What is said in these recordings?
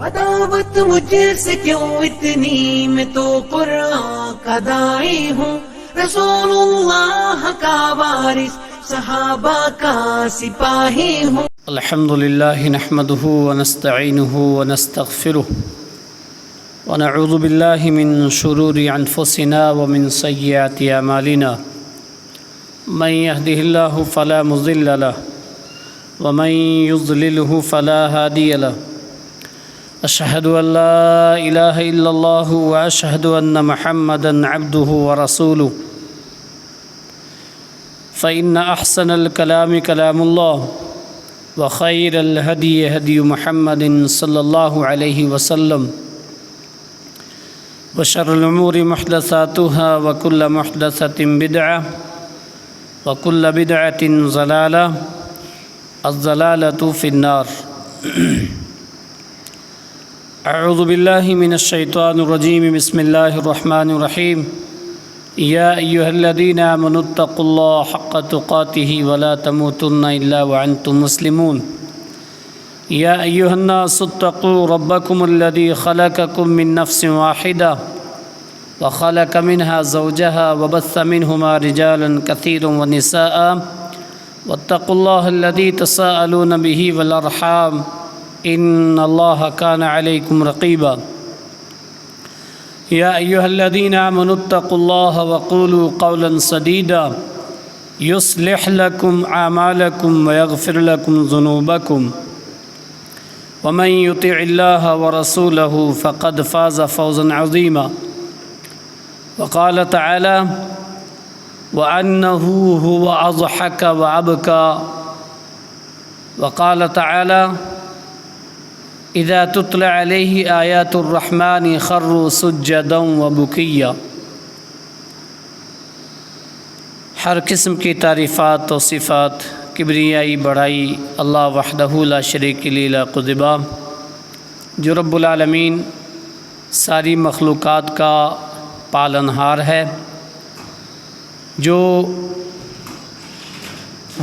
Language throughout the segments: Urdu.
عداوت مجھ سے کیوں اتنی، میں تو قرآن کا داعی ہوں، رسول اللہ کا وارث، صحابہ کا سپاہی ہوں۔ الحمد للہ نحمده ونستعینه ونستغفره ونعوذ باللہ من شرور انفسنا ومن سیئات اعمالنا، من يهده الله فلا مضل له ومن يضلله فلا هادي له، أشهد أن لا إله إلا الله وأشهد أن محمدا عبده ورسوله، فإن أحسن الكلام كلام الله، وخير الهدي هدي محمد صلى الله عليه وسلم، وشر الأمور محدثاتها وكل محدثة بدعة وكل بدعة ضلالة، الضلالة في النار۔ اعوذ باللہ من الشیطان الرجیم، بسم اللہ الرحمن الرحیم۔ یا ایہا الذین آمنوا اتقوا اللہ حق تقاتہ ولا تموتن الا وانتم مسلمون۔ یا ایہا الناس اتقوا ربکم الذی خلقکم من نفس واحدہ وخلق منها زوجها وبث منهما رجالا كثيرا ونساء واتقوا الله الذي تساءلون به والارحام ان اللہ کان علیکم رقیبا۔ یا ایہا الذین آمنوا اتقوا اللہ وقولوا قولا سدیدا یصلح لکم اعمالکم ویغفر لکم ذنوبکم ومن یطع اللہ ورسولہ فقد فاز فوزا عظیما۔ وقال تعالی وأنه هو أضحك وأبكى۔ وقال تعالی اذا تتلى علیہ آیات الرحمن خروا سجدا وبکیا۔ ہر قسم کی تعریفات و صفات، کبریائی بڑائی اللہ وحدہ لا شریک لہ لاق ذبا، جو رب العالمین ساری مخلوقات کا پالنہار ہے، جو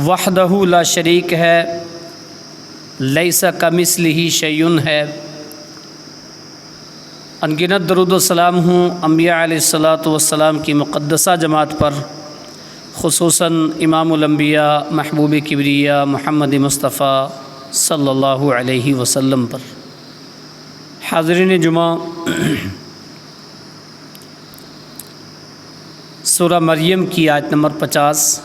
وحدہ لا شریک ہے، لیس کمثلہ شیء ہے۔ انگنت درود و سلام ہوں انبیاء علیہ الصلاۃ والسلام کی مقدسہ جماعت پر، خصوصاً امام الانبیاء محبوب کبریاء محمد مصطفیٰ صلی اللہ علیہ وسلم پر۔ حاضرین جمعہ، سورہ مریم کی آیت نمبر 50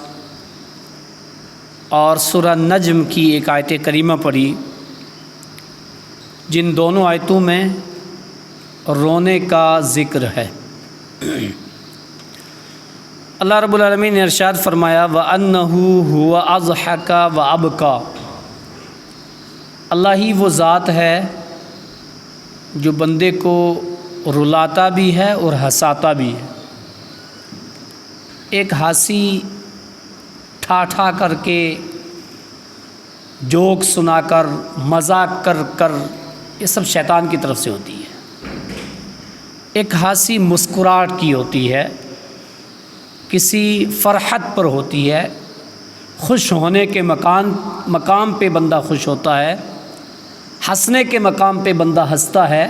اور سورہ نجم کی ایک آیت کریمہ پڑھی، جن دونوں آیتوں میں رونے کا ذکر ہے۔ اللہ رب العالمین نے ارشاد فرمایا وَأَنَّهُ هُوَ أَضْحَكَ وَأَبْكَى۔ اللہ ہی وہ ذات ہے جو بندے کو رلاتا بھی ہے اور ہنساتا بھی ہے۔ ایک ہنسی ٹھا کر کے، جوک سنا کر، مذاق کر یہ سب شیطان کی طرف سے ہوتی ہے۔ ایک ہنسی مسکراہٹ کی ہوتی ہے، کسی فرحت پر ہوتی ہے، خوش ہونے کے مقام پہ بندہ خوش ہوتا ہے، ہنسنے کے مقام پہ بندہ ہنستا ہے،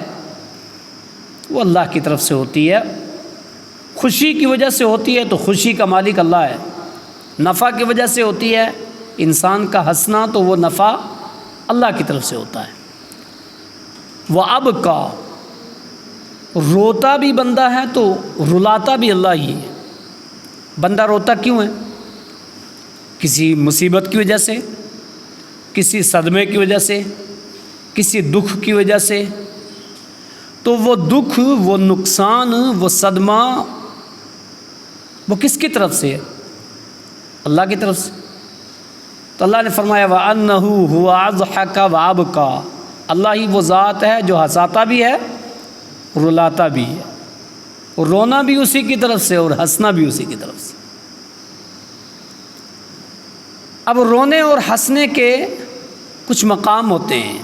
وہ اللہ کی طرف سے ہوتی ہے۔ خوشی کی وجہ سے ہوتی ہے تو خوشی کا مالک اللہ ہے، نفع کی وجہ سے ہوتی ہے انسان کا ہنسنا تو وہ نفع اللہ کی طرف سے ہوتا ہے۔ وَأَبْكَى، روتا بھی بندہ ہے تو رلاتا بھی اللہ ہی ہے۔ بندہ روتا کیوں ہے؟ کسی مصیبت کی وجہ سے، کسی صدمے کی وجہ سے، کسی دکھ کی وجہ سے، تو وہ دکھ، وہ نقصان، وہ صدمہ وہ کس کی طرف سے ہے؟ اللہ کی طرف سے۔ تو اللہ نے فرمایا وَأَنَّهُ هُوَ أَضْحَكَ وَأَبْكَى، اللہ ہی وہ ذات ہے جو ہنساتا بھی ہے، رلاتا بھی ہے، اور رونا بھی اسی کی طرف سے اور ہنسنا بھی اسی کی طرف سے۔ اب رونے اور ہنسنے کے کچھ مقام ہوتے ہیں،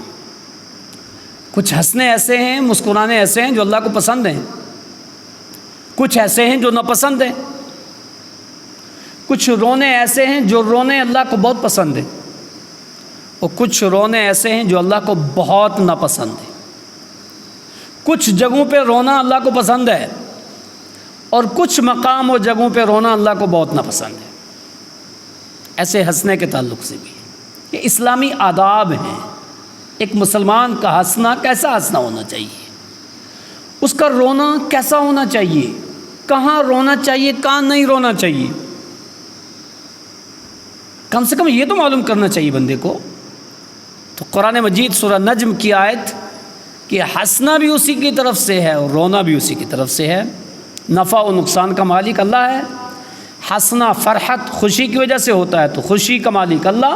کچھ ہنسنے ایسے ہیں، مسکرانے ایسے ہیں جو اللہ کو پسند ہیں، کچھ ایسے ہیں جو ناپسند ہیں، کچھ رونے ایسے ہیں جو رونے اللہ کو بہت پسند ہیں، اور کچھ رونے ایسے ہیں جو اللہ کو بہت ناپسند ہیں۔ کچھ جگہوں پہ رونا اللہ کو پسند ہے اور کچھ مقام اور جگہوں پہ رونا اللہ کو بہت ناپسند ہے. ایسے ہنسنے کے تعلق سے بھی یہ اسلامی آداب ہیں. ایک مسلمان کا ہنسنا کیسا ہنسنا ہونا چاہیے، اس کا رونا کیسا ہونا چاہیے، کہاں رونا چاہیے کہاں نہیں رونا چاہیے، کم سے کم یہ تو معلوم کرنا چاہیے بندے کو. تو قرآن مجید سورہ نجم کی آیت کہ ہنسنا بھی اسی کی طرف سے ہے اور رونا بھی اسی کی طرف سے ہے. نفع و نقصان کا مالک اللہ ہے. ہنسنا فرحت خوشی کی وجہ سے ہوتا ہے تو خوشی کا مالک اللہ،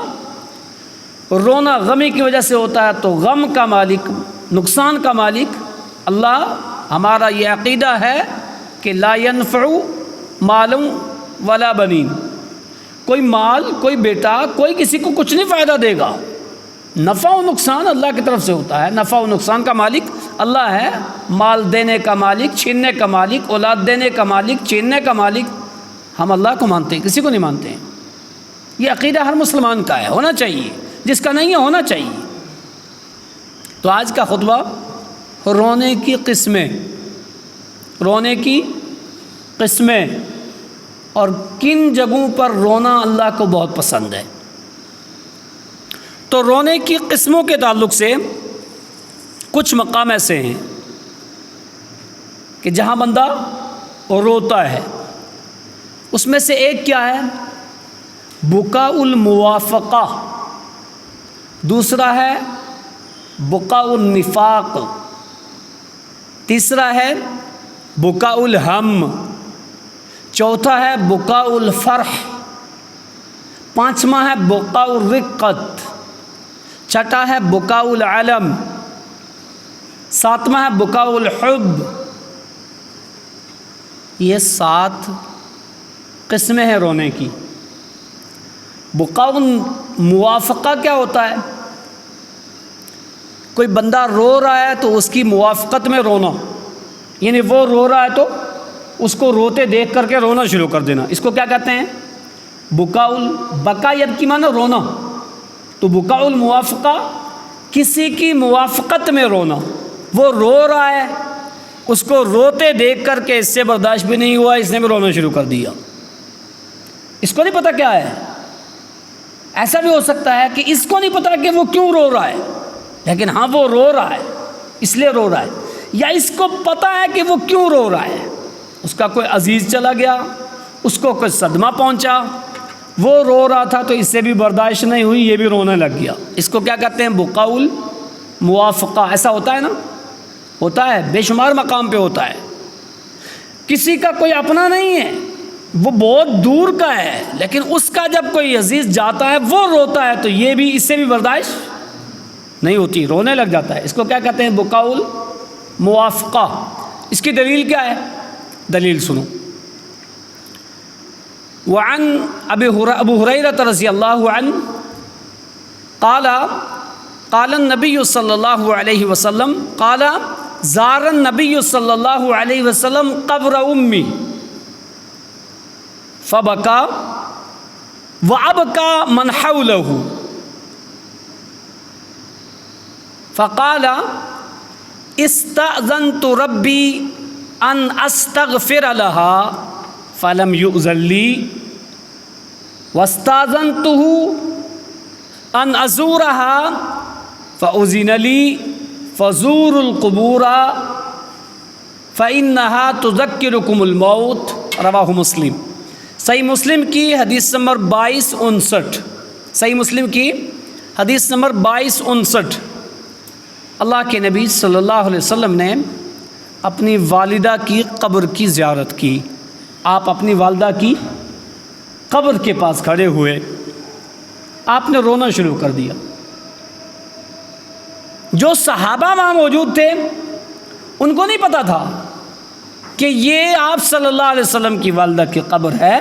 رونا غمی کی وجہ سے ہوتا ہے تو غم کا مالک نقصان کا مالک اللہ. ہمارا یہ عقیدہ ہے کہ لا ينفع مال ولا بنین، کوئی مال کوئی بیٹا کوئی کسی کو کچھ نہیں فائدہ دے گا. نفع و نقصان اللہ کی طرف سے ہوتا ہے. نفع و نقصان کا مالک اللہ ہے. مال دینے کا مالک، چھیننے کا مالک، اولاد دینے کا مالک، چھیننے کا مالک. ہم اللہ کو مانتے ہیں، کسی کو نہیں مانتے ہیں. یہ عقیدہ ہر مسلمان کا ہے، ہونا چاہیے. جس کا نہیں ہے ہونا چاہیے. تو آج کا خطبہ رونے کی قسمیں، رونے کی قسمیں اور کن جگہوں پر رونا اللہ کو بہت پسند ہے. تو رونے کی قسموں کے تعلق سے کچھ مقام ایسے ہیں کہ جہاں بندہ روتا ہے. اس میں سے ایک کیا ہے؟ بکاء الموافقہ، دوسرا ہے بکاء النفاق، تیسرا ہے بکاء الہم، چوتھا ہے بکاء الفرح، پانچواں ہے بکاء الرقت، چھٹا ہے بکاء العلم، ساتواں ہے بکاء الحب. یہ 7 قسمیں ہیں رونے کی. بکاء موافقہ کیا ہوتا ہے؟ کوئی بندہ رو رہا ہے تو اس کی موافقت میں رونا، یعنی وہ رو رہا ہے تو اس کو روتے دیکھ کر کے رونا شروع کر دینا. اس کو کیا کہتے ہیں؟ بکا یبکی معنی رونا. تو بکاء الموافقہ کسی کی موافقت میں رونا. وہ رو رہا ہے، اس کو روتے دیکھ کر کے اس سے برداشت بھی نہیں ہوا، اس نے بھی رونا شروع کر دیا. اس کو نہیں پتہ کیا ہے. ایسا بھی ہو سکتا ہے کہ اس کو نہیں پتہ کہ وہ کیوں رو رہا ہے، لیکن ہاں وہ رو رہا ہے اس لیے رو رہا ہے. یا اس کو پتہ ہے کہ وہ کیوں رو رہا ہے، اس کا کوئی عزیز چلا گیا، اس کو کوئی صدمہ پہنچا، وہ رو رہا تھا تو اس سے بھی برداشت نہیں ہوئی، یہ بھی رونے لگ گیا. اس کو کیا کہتے ہیں؟ بکاء الموافقہ. ایسا ہوتا ہے نا، ہوتا ہے، بے شمار مقام پہ ہوتا ہے. کسی کا کوئی اپنا نہیں ہے، وہ بہت دور کا ہے، لیکن اس کا جب کوئی عزیز جاتا ہے وہ روتا ہے تو یہ بھی اس سے بھی برداشت نہیں ہوتی، رونے لگ جاتا ہے. اس کو کیا کہتے ہیں؟ بکاء الموافقہ. اس کی دلیل کیا ہے؟ دلیل سنو. وعن ابو ہریرہ رضی اللہ عنہ قال النبی صلی اللہ علیہ وسلم زار النبی صلی اللہ علیہ وسلم قبر امی فبکا وابکا من حولہ فقال استأذنت ربی ان استغفر لها فلم یؤذن لی واستأذنته ان ازورها فأذن لی فزوروا القبور فإنها تذکرکم الموت. رواہ مسلم. صحیح مسلم کی حدیث نمبر 2259. صحیح مسلم کی حدیث نمبر 2259. اللہ کے نبی صلی اللہ علیہ وسلم نے اپنی والدہ کی قبر کی زیارت کی. آپ اپنی والدہ کی قبر کے پاس کھڑے ہوئے، آپ نے رونا شروع کر دیا. جو صحابہ وہاں موجود تھے ان کو نہیں پتا تھا کہ یہ آپ صلی اللہ علیہ وسلم کی والدہ کی قبر ہے.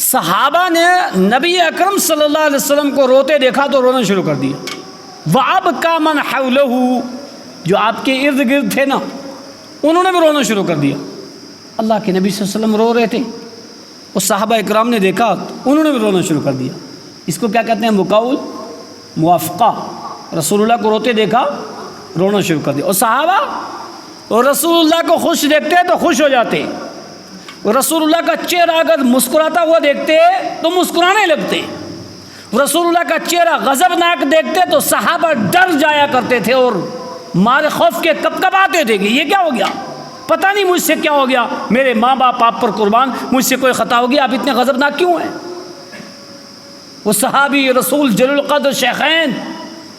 صحابہ نے نبی اکرم صلی اللہ علیہ وسلم کو روتے دیکھا تو رونا شروع کر دیا. وَأَبْكَى مَنْ حَوْلَهُ، جو آپ کے ارد گرد تھے نا انہوں نے بھی رونا شروع کر دیا. اللہ کے نبی صلی اللہ علیہ وسلم رو رہے تھے، اور صحابہ اکرام نے دیکھا انہوں نے بھی رونا شروع کر دیا. اس کو کیا کہتے ہیں؟ بکاء الموافقہ. رسول اللہ کو روتے دیکھا رونا شروع کر دیا. اور صحابہ اور رسول اللہ کو خوش دیکھتے تو خوش ہو جاتے, رسول اللہ کا چہرہ اگر مسکراتا ہوا دیکھتے تو مسکرانے لگتے, رسول اللہ کا چہرہ غضبناک دیکھتے تو صحابہ ڈر جایا کرتے تھے اور مارے خوف کے کب کب آتے تھے کہ یہ کیا ہو گیا, پتہ نہیں مجھ سے کیا ہو گیا, میرے ماں باپ آپ پر قربان, مجھ سے کوئی خطا ہو گیا, آپ اتنے غضبناک کیوں ہیں. وہ صحابی رسول جلیل القدر شیخین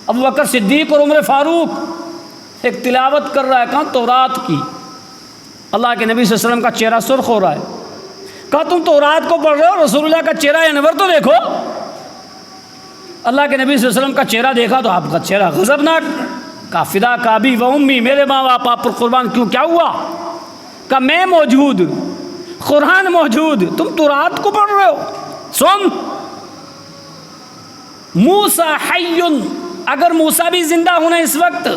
ابو بکر صدیق اور عمر فاروق ایک تلاوت کر رہا ہے, کہاں تورات کی, اللہ کے نبی صلی اللہ علیہ وسلم کا چہرہ سرخ ہو رہا ہے, کہا تم تورات کو پڑھ رہے ہو, رسول اللہ کا چہرہ انور تو دیکھو. اللہ کے نبی صلی اللہ علیہ وسلم کا چہرہ دیکھا تو آپ کا چہرہ غضبناک, کہا فدا کا ابی و امی, میرے ماں باپ آپ پر قربان, کیوں کیا ہوا, کہا میں موجود, قرآن موجود, تم تورات کو پڑھ رہے ہو. سن, موسیٰ حی, اگر موسیٰ بھی زندہ ہونا اس وقت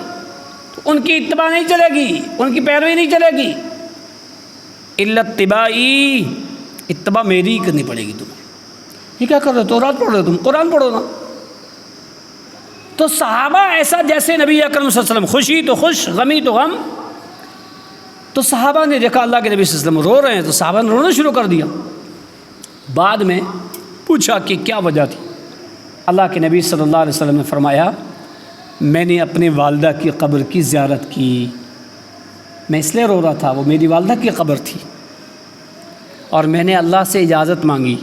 تو ان کی اتباع نہیں چلے گی, ان کی پیروی نہیں چلے گی, الا اتباعی, اتباع میری ہی کرنی پڑے گی تمہیں. یہ کیا کر رہے ہو, تورات پڑھ رہے ہو, تم قرآن پڑھو نا. تو صحابہ ایسا جیسے نبی اکرم صلی اللہ علیہ وسلم خوشی تو خوش, غمی تو غم. تو صحابہ نے دیکھا اللہ کے نبی صلی اللہ علیہ وسلم رو رہے ہیں تو صحابہ نے رونا شروع کر دیا. بعد میں پوچھا کہ کیا وجہ تھی, اللہ کے نبی صلی اللہ علیہ وسلم نے فرمایا میں نے اپنے والدہ کی قبر کی زیارت کی, میں اس لیے رو رہا تھا, وہ میری والدہ کی قبر تھی, اور میں نے اللہ سے اجازت مانگی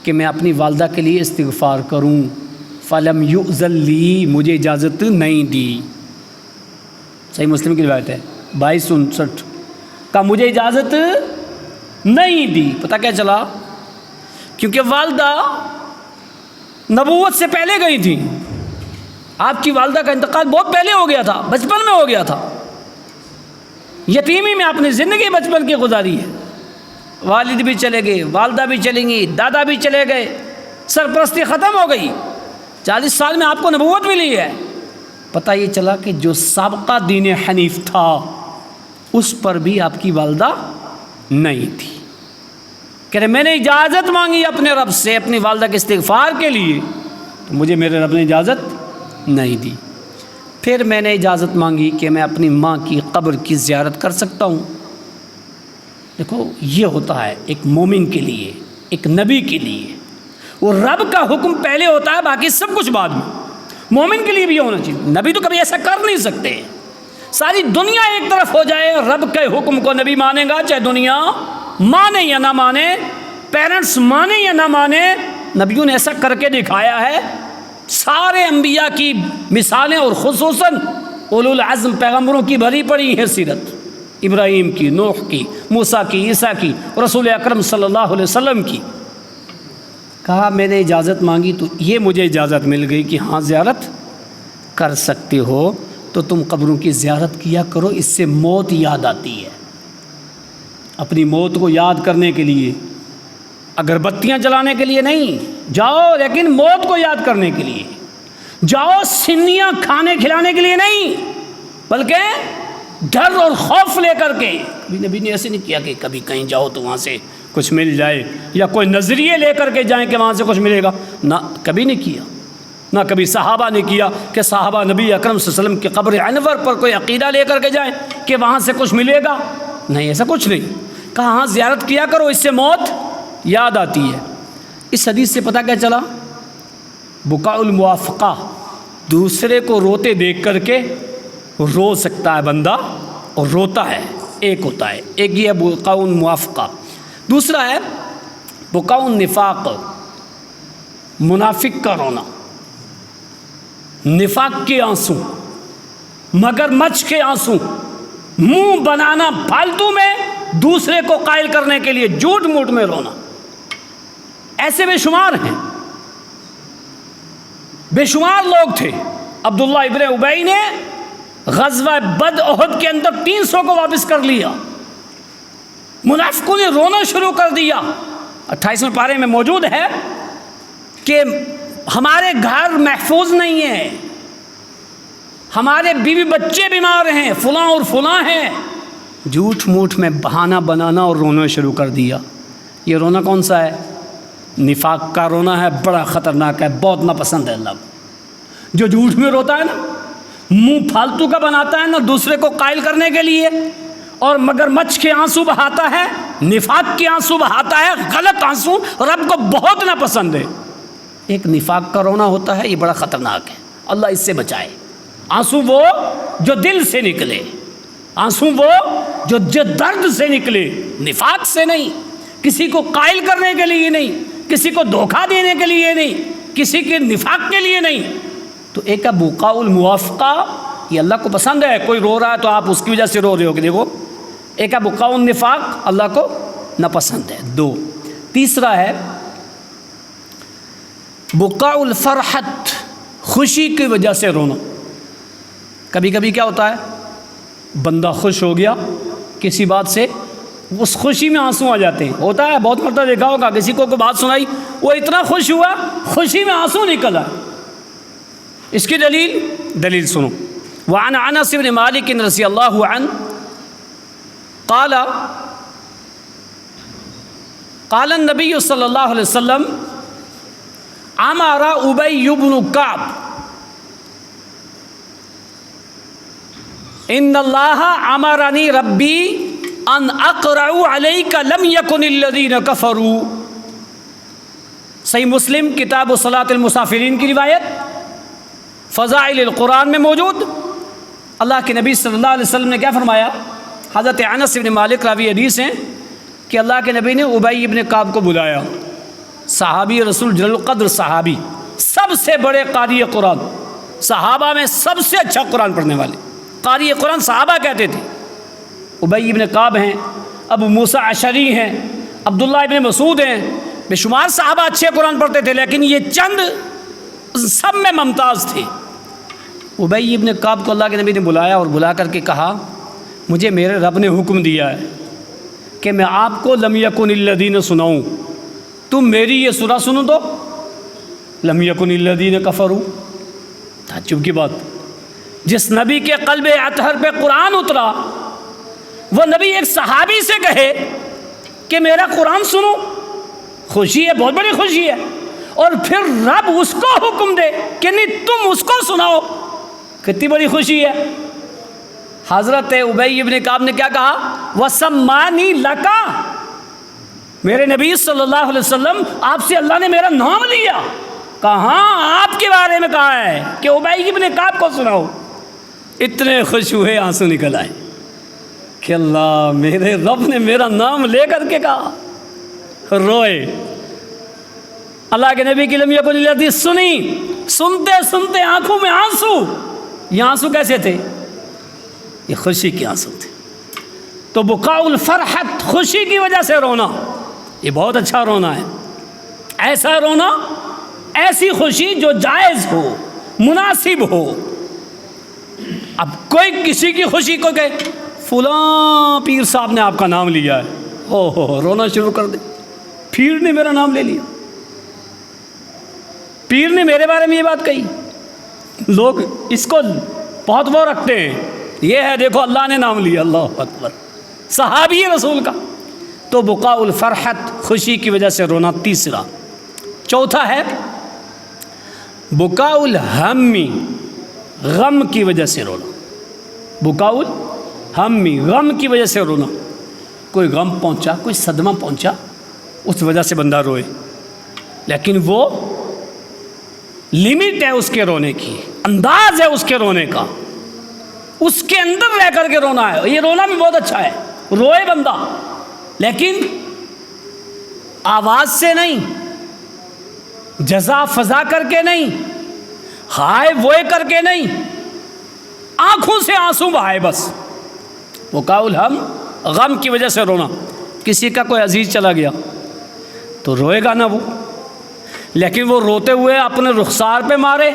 کہ میں اپنی والدہ کے لیے استغفار کروں, فلم یؤذن لی, مجھے اجازت نہیں دی. صحیح مسلم کی روایت ہے 2259, کا مجھے اجازت نہیں دی. پتہ کیا چلا, کیونکہ والدہ نبوت سے پہلے گئی تھی, آپ کی والدہ کا انتقال بہت پہلے ہو گیا تھا, بچپن میں ہو گیا تھا, یتیمی میں اپنی زندگی بچپن کی گزاری ہے. والد بھی چلے گئے, والدہ بھی چلیں گی, دادا بھی چلے گئے, سرپرستی ختم ہو گئی, 40 سال میں آپ کو نبوت ملی ہے. پتہ یہ چلا کہ جو سابقہ دین حنیف تھا اس پر بھی آپ کی والدہ نہیں تھی. کہ میں نے اجازت مانگی اپنے رب سے اپنی والدہ کے استغفار کے لیے, تو مجھے میرے رب نے اجازت نہیں دی. پھر میں نے اجازت مانگی کہ میں اپنی ماں کی قبر کی زیارت کر سکتا ہوں. دیکھو یہ ہوتا ہے ایک مومن کے لیے, ایک نبی کے لیے, وہ رب کا حکم پہلے ہوتا ہے, باقی سب کچھ بعد میں. مومن کے لیے بھی یہ ہونا چاہیے. نبی تو کبھی ایسا کر نہیں سکتے, ساری دنیا ایک طرف ہو جائے, رب کے حکم کو نبی مانے گا, چاہے دنیا مانے یا نہ مانے, پیرنٹس مانے یا نہ مانے, نبیوں نے ایسا کر کے دکھایا ہے. سارے انبیاء کی مثالیں اور خصوصاً اولو العزم پیغمبروں کی بھری پڑی ہے سیرت, ابراہیم کی, نوح کی, موسیٰ کی, عیسیٰ کی, رسول اکرم صلی اللہ علیہ وسلم کی. کہا میں نے اجازت مانگی تو یہ مجھے اجازت مل گئی کہ ہاں زیارت کر سکتے ہو, تو تم قبروں کی زیارت کیا کرو, اس سے موت یاد آتی ہے. اپنی موت کو یاد کرنے کے لیے, اگربتیاں جلانے کے لیے نہیں جاؤ, لیکن موت کو یاد کرنے کے لیے جاؤ. سنیاں کھانے کھلانے کے لیے نہیں, بلکہ ڈر اور خوف لے کر کے. کبھی نبی نے ایسے نہیں کیا کہ کبھی کہیں جاؤ تو وہاں سے کچھ مل جائے, یا کوئی نظریے لے کر کے جائیں کہ وہاں سے کچھ ملے گا, نہ کبھی نہیں کیا. نہ کبھی صحابہ نے کیا کہ صحابہ نبی اکرم صلی اللہ علیہ وسلم کی قبر انور پر کوئی عقیدہ لے کر کے جائیں کہ وہاں سے کچھ ملے گا, نہیں, ایسا کچھ نہیں. کہا ہاں زیارت کیا کرو, اس سے موت یاد آتی ہے. اس حدیث سے پتہ کیا چلا, بکاء الموافقہ, دوسرے کو روتے دیکھ کر کے رو سکتا ہے بندہ اور روتا ہے, ایک ہوتا ہے, ایک یہ بکاء الموافقہ. دوسرا ہے بکاء النفاق, منافق کا رونا, نفاق کے آنسو, مگر مچھ کے آنسو, منہ بنانا پھالتو میں دوسرے کو قائل کرنے کے لیے, جھوٹ موٹ میں رونا. ایسے بے شمار ہیں, بے شمار لوگ تھے. عبداللہ ابن ابی نے غزوہ بدر احد کے اندر 300 کو واپس کر لیا. منافقوں نے رونا شروع کر دیا. 28ویں پارے میں موجود ہے کہ ہمارے گھر محفوظ نہیں ہیں, ہمارے بیوی بچے بیمار ہیں, فلاں اور فلاں ہیں. جھوٹ موٹ میں بہانہ بنانا اور رونا شروع کر دیا. یہ رونا کون سا ہے؟ نفاق کا رونا ہے, بڑا خطرناک ہے, بہت ناپسند ہے اللہ کو. جو جھوٹ میں روتا ہے نا, منہ پھالتو کا بناتا ہے نہ دوسرے کو قائل کرنے کے لیے، اور مگر مچھ کے آنسو بہاتا ہے، نفاق کے آنسو بہاتا ہے، غلط آنسو رب کو بہت ناپسند ہے۔ ایک نفاق کا رونا ہوتا ہے، یہ بڑا خطرناک ہے، اللہ اس سے بچائے۔ آنسو وہ جو دل سے نکلے، آنسو وہ جو درد سے نکلے، نفاق سے نہیں، کسی کو قائل کرنے کے لیے نہیں، کسی کو دھوکہ دینے کے لیے نہیں، کسی کے نفاق کے لیے نہیں۔ تو ایک ہے بقاء الموافقہ، یہ اللہ کو پسند ہے، کوئی رو رہا ہے تو آپ اس کی وجہ سے رو رہے ہو کہ دیکھو۔ ایک ہے بقاء النفاق، اللہ کو ناپسند ہے۔ دو، تیسرا ہے بقاء الفرحت، خوشی کی وجہ سے رونا۔ کبھی کبھی کیا ہوتا ہے، بندہ خوش ہو گیا کسی بات سے، اس خوشی میں آنسو آ جاتے ہیں، ہوتا ہے، بہت مرتبہ دیکھا ہوگا، کسی کو کوئی بات سنائی، وہ اتنا خوش ہوا، خوشی میں آنسو نکل آئے۔ اس کی دلیل سنو۔ وعن انس بن مالک رضی اللہ عنہ قال قال النبی صلی اللہ علیہ وسلم امر ابی بن کعب ان اللہ امرنی ربی ان اقرأ علیک لم یکن الذین کفروا۔ صحیح مسلم کتاب صلاۃ المسافرین کی روایت، فضائل القرآن میں موجود۔ اللہ کے نبی صلی اللہ علیہ وسلم نے کیا فرمایا؟ حضرت انس بن مالک راوی حدیث ہیں کہ اللہ کے نبی نے ابی بن کعب کو بلایا، صحابی رسول جلیل القدر صحابی، سب سے بڑے قاری قرآن، صحابہ میں سب سے اچھا قرآن پڑھنے والے، قاری قرآن صحابہ کہتے تھے۔ ابی بن کعب ہیں، ابو موسیٰ اشعری ہیں، عبداللہ ابن مسعود ہیں، بے شمار صحابہ اچھے قرآن پڑھتے تھے، لیکن یہ چند سب میں ممتاز تھے۔ ابی بن کعب کو اللہ کے نبی نے بلایا اور بلا کر کے کہا، مجھے میرے رب نے حکم دیا ہے کہ میں آپ کو لم یکن الذین سناؤں، تم میری یہ سورہ سنو تو لم یکن الذین کفروا۔ تعجب کی بات، جس نبی کے قلب اطہر پہ قرآن اترا، وہ نبی ایک صحابی سے کہے کہ میرا قرآن سنو، خوشی ہے، بہت بڑی خوشی ہے، اور پھر رب اس کو حکم دے کہ نہیں تم اس کو سناؤ، کتنی بڑی خوشی ہے۔ حضرت ابی بن کعب نے کیا کہا؟ وَسَمَّانِي لَكَ، میرے نبی صلی اللہ علیہ وسلم آپ سے اللہ نے میرا نام لیا، کہاں آپ کے بارے میں کہا ہے کہ ابی بن کعب کو سناؤ۔ اتنے خوش ہوئے، آنسو نکل آئے کہ اللہ، میرے رب نے میرا نام لے کر کے کہا، روئے۔ اللہ کے نبی کی لم یکن الذین سنی، سنتے سنتے آنکھوں میں آنسو۔ یہ آنسو کیسے تھے؟ یہ خوشی کے آنسو تھے۔ تو بقاء الفرحت، خوشی کی وجہ سے رونا، یہ بہت اچھا رونا ہے۔ ایسا رونا، ایسی خوشی جو جائز ہو، مناسب ہو۔ اب کوئی کسی کی خوشی کو کہے فلاں پیر صاحب نے آپ کا نام لیا ہے، ہو رونا شروع کر دے، پیر نے میرا نام لے لیا، پیر نے میرے بارے میں یہ بات کہی۔ لوگ اس کو بہت وہ رکھتے ہیں، یہ ہے دیکھو اللہ نے نام لیا، اللہ اکبر، صحابی رسول کا۔ تو بقاء الفرحت، خوشی کی وجہ سے رونا، تیسرا۔ چوتھا ہے بقاء الہم، غم کی وجہ سے رونا۔ بقاء الہم، غم کی وجہ سے رونا، کوئی غم پہنچا، کوئی صدمہ پہنچا، اس وجہ سے بندہ روئے، لیکن وہ لمٹ ہے اس کے رونے کی، انداز ہے اس کے رونے کا، اس کے اندر رہ کر کے رونا ہے۔ یہ رونا بھی بہت اچھا ہے، روئے بندہ، لیکن آواز سے نہیں، جزا فضا کر کے نہیں، ہائے ووئے کر کے نہیں، آنکھوں سے آنسو بہائے بس۔ بقاء الہم، غم کی وجہ سے رونا۔ کسی کا کوئی عزیز چلا گیا تو روئے گا نا وہ، لیکن وہ روتے ہوئے اپنے رخسار پہ مارے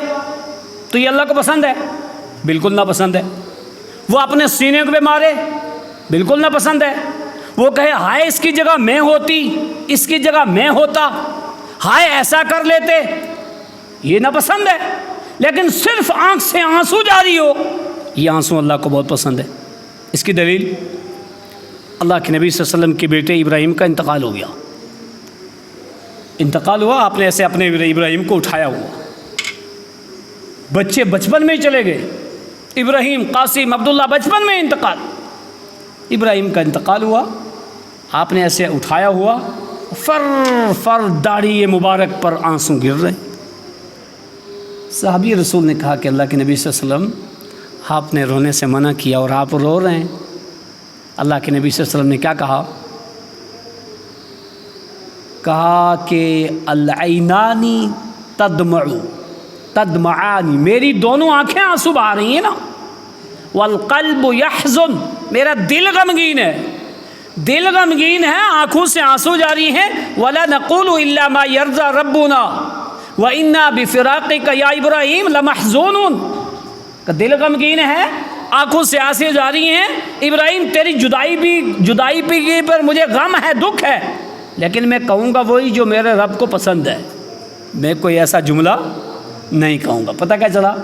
تو یہ اللہ کو پسند ہے؟ بالکل ناپسند ہے۔ وہ اپنے سینے پہ مارے، بالکل ناپسند ہے۔ وہ کہے ہائے اس کی جگہ میں ہوتی، اس کی جگہ میں ہوتا، ہائے ایسا کر لیتے، یہ ناپسند ہے۔ لیکن صرف آنکھ سے آنسو جاری ہو، یہ آنسو اللہ کو بہت پسند ہے۔ اس کی دلیل، اللہ کے نبی صلی اللہ علیہ وسلم کے بیٹے ابراہیم کا انتقال ہو گیا، انتقال ہوا، آپ نے ایسے اپنے ابراہیم کو اٹھایا ہوا، بچے بچپن میں ہی چلے گئے، ابراہیم، قاسم، عبداللہ بچپن میں انتقال. ابراہیم کا انتقال ہوا، آپ نے ایسے اٹھایا ہوا، فر داڑھی مبارک پر آنسو گر رہے. صحابی رسول نے کہا کہ اللہ کے نبی صلی اللہ علیہ وسلم آپ نے رونے سے منع کیا اور آپ رو رہے ہیں. اللہ کے نبی صلی اللہ علیہ وسلم نے کیا کہا کہ العینانی تدمعانی، میری دونوں آنکھیں آنسو بہا رہی ہیں نا. والقلب یحزن، میرا دل غمگین ہے، دل غمگین ہے، آنکھوں سے آنسو جاری ہیں. ولا نقول الا ما یرضى ربنا وانا بفراقک یا ابراہیم لمحزونون، کہ دل غمگین ہے، آنکھوں سے آنسو جاری ہیں. ابراہیم تیری جدائی بھی پر مجھے غم ہے، دکھ ہے، لیکن میں کہوں گا وہی جو میرے رب کو پسند ہے، میں کوئی ایسا جملہ نہیں کہوں گا. پتہ کیا چلا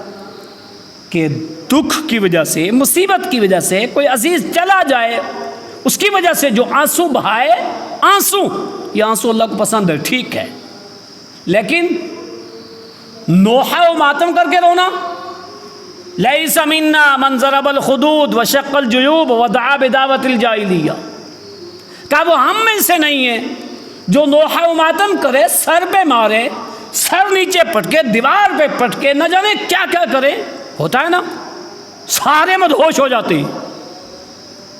کہ دکھ کی وجہ سے، مصیبت کی وجہ سے کوئی عزیز چلا جائے، اس کی وجہ سے جو آنسو بہائے، یہ آنسو اللہ کو پسند ہے، ٹھیک ہے. لیکن نوحہ و ماتم کر کے رونا، لیس منا من ضرب الخدود وشق الجیوب ودعا بدعوت الجاہلیہ، کہ وہ ہم میں سے نہیں ہے جو نوحہ و ماتم کرے، سر پہ مارے، سر نیچے پٹکے، دیوار پہ پٹکے، نہ جانے کیا کیا کرے. ہوتا ہے نا، سارے مدہوش ہو جاتے ہیں.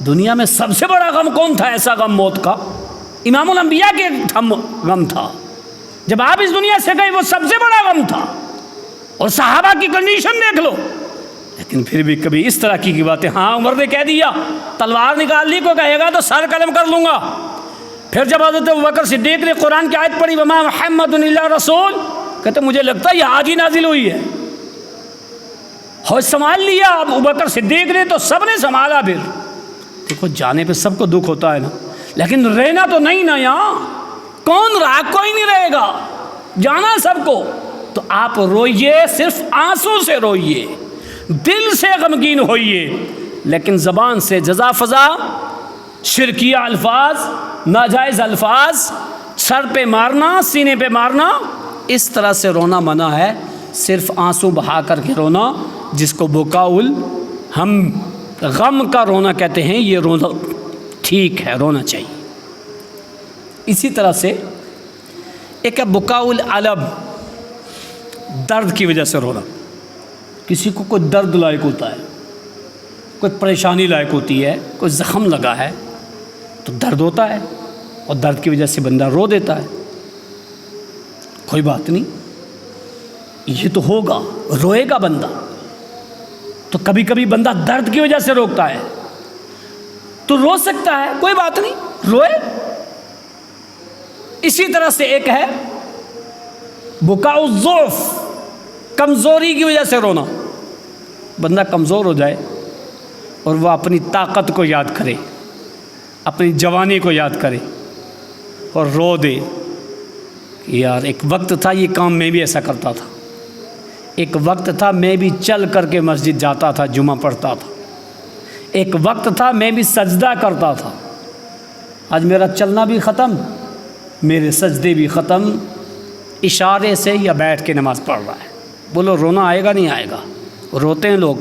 دنیا میں سب سے بڑا غم کون تھا ایسا غم؟ موت کا. امام الانبیاء کے غم تھا. جب آپ اس دنیا سے گئے وہ سب سے بڑا غم تھا. اور صحابہ کی کنڈیشن دیکھ لو. لیکن پھر بھی کبھی اس طرح کی باتیں، ہاں عمر نے کہہ دیا تلوار نکال لی، کو کہے گا تو سر قلم کر لوں گا. پھر جب حضرت ابوبکر صدیق نے قرآن کی آیت پڑھی وما محمد الا رسول، کہتے مجھے لگتا ہے یہ آج ہی نازل ہوئی ہے. ہوش سنبھال لیا اب ابوبکر صدیق نے، تو سب نے سنبھالا. پھر دیکھو جانے پہ سب کو دکھ ہوتا ہے نا، لیکن رہنا تو نہیں نا یہاں. کون رہا؟ کوئی نہیں رہے گا، جانا سب کو. تو آپ روئیے، صرف آنسو سے روئیے، دل سے غمگین ہوئیے، لیکن زبان سے جزا فضا، شرکیہ الفاظ، ناجائز الفاظ، سر پہ مارنا، سینے پہ مارنا، اس طرح سے رونا منع ہے. صرف آنسو بہا کر کے رونا، جس کو بکاؤل ہم غم کا رونا کہتے ہیں، یہ رونا ٹھیک ہے، رونا چاہیے. اسی طرح سے ایک ہے بکاؤل علب، درد کی وجہ سے رونا. کسی کو کوئی درد لائق ہوتا ہے، کوئی پریشانی لائق ہوتی ہے، کوئی زخم لگا ہے تو درد ہوتا ہے، اور درد کی وجہ سے بندہ رو دیتا ہے. کوئی بات نہیں، یہ تو ہوگا، روئے گا بندہ. تو کبھی کبھی بندہ درد کی وجہ سے روتا ہے تو رو سکتا ہے، کوئی بات نہیں، روئے. اسی طرح سے ایک ہے بکاء الضعف، کمزوری کی وجہ سے رونا. بندہ کمزور ہو جائے اور وہ اپنی طاقت کو یاد کرے، اپنی جوانی کو یاد کرے اور رو دے کہ یار ایک وقت تھا یہ کام میں بھی ایسا کرتا تھا، ایک وقت تھا میں بھی چل کر کے مسجد جاتا تھا، جمعہ پڑھتا تھا، ایک وقت تھا میں بھی سجدہ کرتا تھا، آج میرا چلنا بھی ختم، میرے سجدے بھی ختم. اشارے سے یا بیٹھ کے نماز پڑھ رہا ہے. بولو رونا آئے گا نہیں آئے گا؟ روتے ہیں لوگ.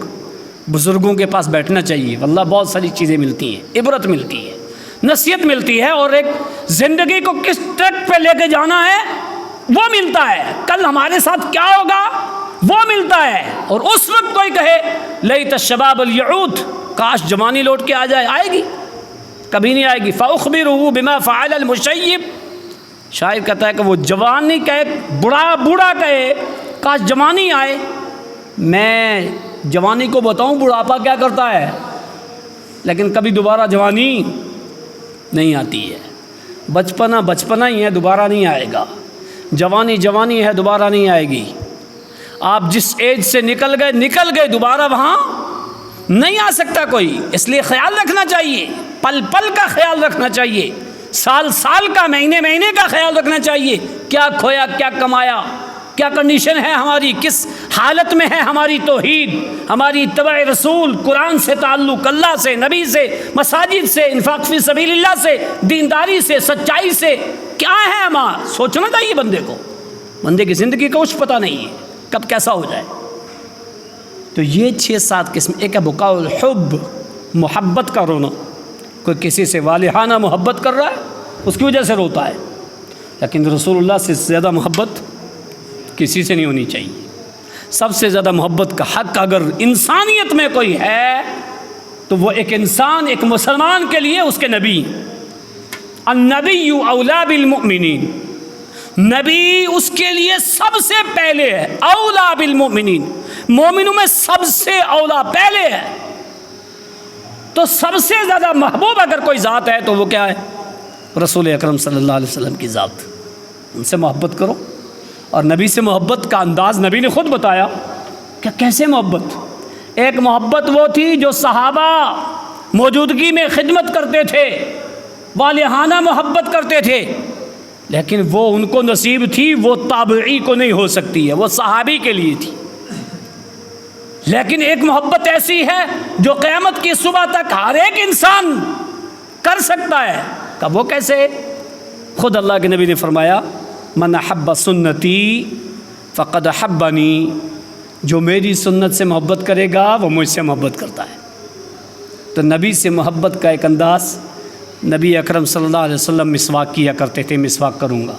بزرگوں کے پاس بیٹھنا چاہیے، واللہ بہت ساری چیزیں ملتی ہیں، عبرت ملتی ہے، نصیحت ملتی ہے، اور ایک زندگی کو کس ٹریک پہ لے کے جانا ہے وہ ملتا ہے. کل ہمارے ساتھ کیا ہوگا وہ ملتا ہے. اور اس وقت کوئی کہے لیت الشباب الیعود، کاش جوانی لوٹ کے آ جائے، آئے گی؟ کبھی نہیں آئے گی. فاخبرہ بما فعل المشیب، شاعر کہتا ہے کہ وہ جوانی کہے، بوڑھا کہے کاش جوانی آئے. میں جوانی کو بتاؤں بڑھاپا کیا کرتا ہے، لیکن کبھی دوبارہ جوانی نہیں آتی ہے. بچپنا ہی ہے، دوبارہ نہیں آئے گا. جوانی ہے، دوبارہ نہیں آئے گی. آپ جس ایج سے نکل گئے دوبارہ وہاں نہیں آ سکتا کوئی. اس لیے خیال رکھنا چاہیے، پل پل کا خیال رکھنا چاہیے، سال کا، مہینے کا خیال رکھنا چاہیے. کیا کھویا، کیا کمایا، کیا کنڈیشن ہے ہماری، کس حالت میں ہے ہماری توحید، ہماری اتباع رسول، قرآن سے تعلق، اللہ سے، نبی سے، مساجد سے، انفاق فی سبیل اللہ سے، دینداری سے، سچائی سے، کیا ہے ہمارا؟ سوچنا چاہیے بندے کی زندگی کا کچھ پتہ نہیں ہے کب کیسا ہو جائے. تو یہ 6-7 قسم. ایک ہے بکاء الحب، محبت کا رونا. کوئی کسی سے والہانہ محبت کر رہا ہے اس کی وجہ سے روتا ہے، لیکن رسول اللہ سے زیادہ محبت کسی سے نہیں ہونی چاہیے. سب سے زیادہ محبت کا حق اگر انسانیت میں کوئی ہے تو وہ ایک انسان، ایک مسلمان کے لیے اس کے نبی. النبی اولا بالمؤمنین، نبی اس کے لیے سب سے پہلے ہے. اولا بالمؤمنین، مومنوں میں سب سے اولا پہلے ہے. تو سب سے زیادہ محبوب اگر کوئی ذات ہے تو وہ کیا ہے؟ رسول اکرم صلی اللہ علیہ وسلم کی ذات. ان سے محبت کرو. اور نبی سے محبت کا انداز نبی نے خود بتایا کہ کیسے محبت. ایک محبت وہ تھی جو صحابہ موجودگی میں خدمت کرتے تھے، والہانہ محبت کرتے تھے، لیکن وہ ان کو نصیب تھی، وہ تابعی کو نہیں ہو سکتی ہے، وہ صحابی کے لیے تھی. لیکن ایک محبت ایسی ہے جو قیامت کی صبح تک ہر ایک انسان کر سکتا ہے. کہ وہ کیسے؟ خود اللہ کے نبی نے فرمایا من احب سنتی فقد احبنی، جو میری سنت سے محبت کرے گا وہ مجھ سے محبت کرتا ہے. تو نبی سے محبت کا ایک انداز، نبی اکرم صلی اللہ علیہ وسلم مسواک کیا کرتے تھے. مسواک کروں گا،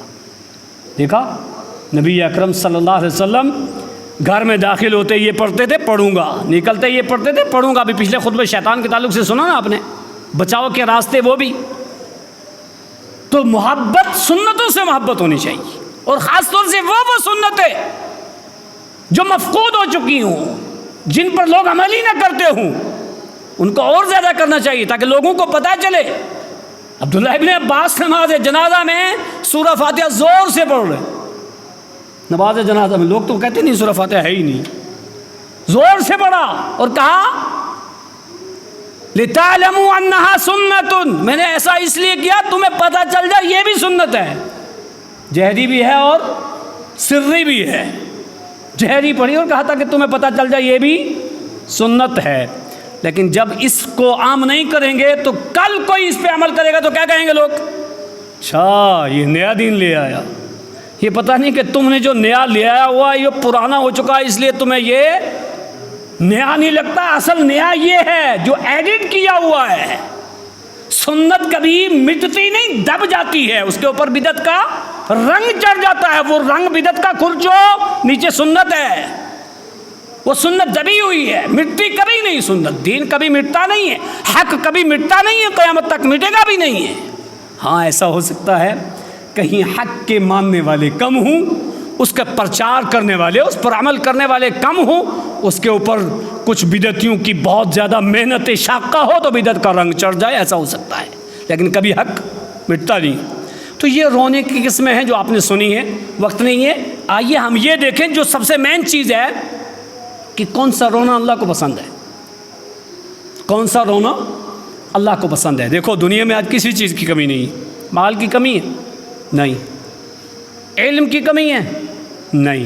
دیکھا نبی اکرم صلی اللہ علیہ وسلم گھر میں داخل ہوتے یہ پڑھتے تھے پڑھوں گا، نکلتے یہ پڑھتے تھے پڑھوں گا. ابھی پچھلے خطبے شیطان کے تعلق سے سنا نا آپ نے، بچاؤ کے راستے وہ بھی. تو محبت، سنتوں سے محبت ہونی چاہیے، اور خاص طور سے وہ سنتیں جو مفقود ہو چکی ہوں، جن پر لوگ عمل ہی نہ کرتے ہوں، ان کو اور زیادہ کرنا چاہیے تاکہ لوگوں کو پتہ چلے. عبداللہ ابن عباس نماز جنازہ میں سورہ فاتحہ زور سے پڑھ رہے. نماز جنازہ میں لوگ تو کہتے نہیں سورہ فاتحہ ہے ہی نہیں، زور سے پڑھا اور کہا لِتَعْلَمُوا أَنَّهَا سُنَّةٌ، میں نے ایسا اس لیے کیا تمہیں پتہ چل جائے یہ بھی سنت ہے. جہری بھی ہے اور سری بھی ہے. جہری پڑھی اور کہا تھا کہ تمہیں پتہ چل جائے یہ بھی سنت ہے. لیکن جب اس کو عام نہیں کریں گے تو کل کوئی اس پہ عمل کرے گا تو کیا کہیں گے لوگ؟ اچھا یہ نیا دین لے آیا. یہ پتہ نہیں کہ تم نے جو نیا لے آیا ہوا یہ پرانا ہو چکا ہے، اس لیے تمہیں یہ نیا نہیں لگتا. اصل نیا یہ ہے جو ایڈٹ کیا ہوا ہے. سنت کبھی مٹتی نہیں، دب جاتی ہے، اس کے اوپر بدعت کا رنگ چڑھ جاتا ہے. وہ رنگ بدعت کا کھرچو، نیچے سنت ہے. وہ سنت دبی ہوئی ہے، مٹتی کبھی نہیں. سنت دین کبھی مٹتا نہیں ہے، حق کبھی مٹتا نہیں ہے، قیامت تک مٹے گا بھی نہیں ہے. ہاں ایسا ہو سکتا ہے کہیں حق کے ماننے والے کم ہوں، اس کا پرچار کرنے والے، اس پر عمل کرنے والے کم ہوں، اس کے اوپر کچھ بدعتیوں کی بہت زیادہ محنت شاقہ ہو تو بدعت کا رنگ چڑھ جائے. ایسا ہو سکتا ہے، لیکن کبھی حق مٹتا نہیں. تو یہ رونے کی قسمیں ہیں جو آپ نے سنی ہے. وقت نہیں ہے، آئیے ہم یہ دیکھیں جو سب سے مین چیز ہے کہ کون سا رونا اللہ کو پسند ہے. کون سا رونا اللہ کو پسند ہے. دیکھو دنیا میں آج کسی چیز کی کمی نہیں. مال کی کمی ہے؟ نہیں. علم کی کمی ہے؟ نہیں.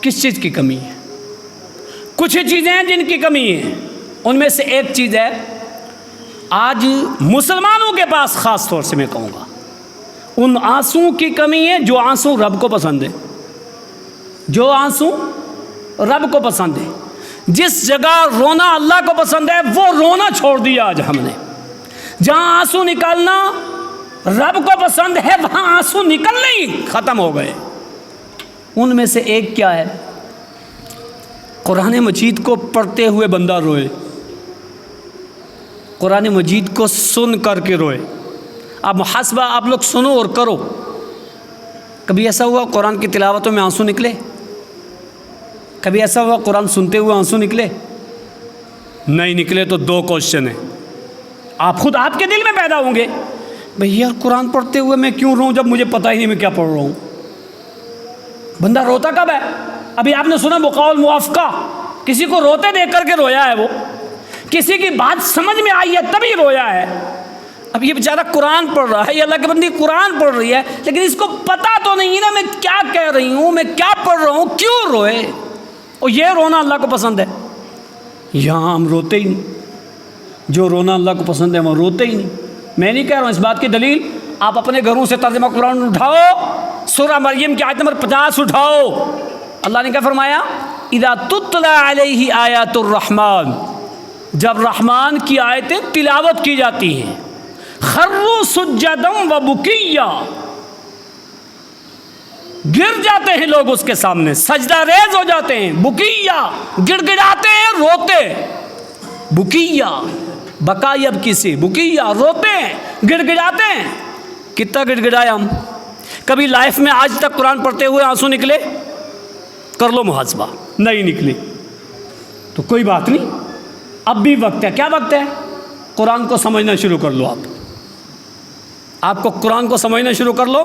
کس چیز کی کمی ہے؟ کچھ چیزیں ہیں جن کی کمی ہے. ان میں سے ایک چیز ہے آج مسلمانوں کے پاس، خاص طور سے میں کہوں گا ان آنسوں کی کمی ہے جو آنسو رب کو پسند ہے. جو آنسو رب کو پسند ہے. جس جگہ رونا اللہ کو پسند ہے وہ رونا چھوڑ دیا آج ہم نے. جہاں آنسو نکالنا رب کو پسند ہے وہاں آنسو نکلنے ہی ختم ہو گئے. ان میں سے ایک کیا ہے؟ قرآن مجید کو پڑھتے ہوئے بندہ روئے، قرآن مجید کو سن کر کے روئے. اب محاسبہ آپ لوگ سنو اور کرو. کبھی ایسا ہوا قرآن کی تلاوتوں میں آنسو نکلے؟ کبھی ایسا ہوا قرآن سنتے ہوئے آنسو نکلے؟ نہیں نکلے. تو دو کوشچن ہیں آپ خود آپ کے دل میں پیدا ہوں گے. بھئی یار قرآن پڑھتے ہوئے میں کیوں رہوں جب مجھے پتہ ہی نہیں میں کیا پڑھ رہا ہوں. بندہ روتا کب ہے؟ ابھی آپ نے سنا بقاء الموافقہ، کسی کو روتے دیکھ کر کے رویا ہے. وہ کسی کی بات سمجھ میں آئی ہے تبھی رویا ہے. اب یہ بیچارہ قرآن پڑھ رہا ہے، یہ اللہ کی بندی قرآن پڑھ رہی ہے، لیکن اس کو پتہ تو نہیں ہے نا میں کیا کہہ رہی ہوں، میں کیا پڑھ رہا ہوں، کیوں روئے. اور یہ رونا اللہ کو پسند ہے. یہاں ہم روتے ہی نہیں. جو رونا اللہ کو پسند ہے وہ روتے ہی نہیں. میں نہیں کہہ رہا ہوں. اس بات کی دلیل آپ اپنے گھروں سے ترجمہ قرآن اٹھاؤ، سورہ مریم کی آیت نمبر 50 اٹھاؤ. اللہ نے کیا فرمایا؟ اذا تتلی علیہ آیات الرحمن، جب رحمان کی آیتیں تلاوت کی جاتی ہیں، خروا سجدا و بکیا، گر جاتے ہیں لوگ اس کے سامنے، سجدہ ریز ہو جاتے ہیں، بکیا گڑ گڑاتے ہیں، روتے، بکیا بکائی اب کسی، بکیا روتے ہیں، گڑ گڑاتے ہیں۔ کتنا گڑ گڑائے ہم؟ کبھی لائف میں آج تک قرآن پڑھتے ہوئے آنسو نکلے؟ کر لو محاسبہ، نہیں نکلے تو کوئی بات نہیں، اب بھی وقت ہے۔ کیا وقت ہے؟ قرآن کو سمجھنا شروع کر لو۔ آپ کو قرآن کو سمجھنا شروع کر لو،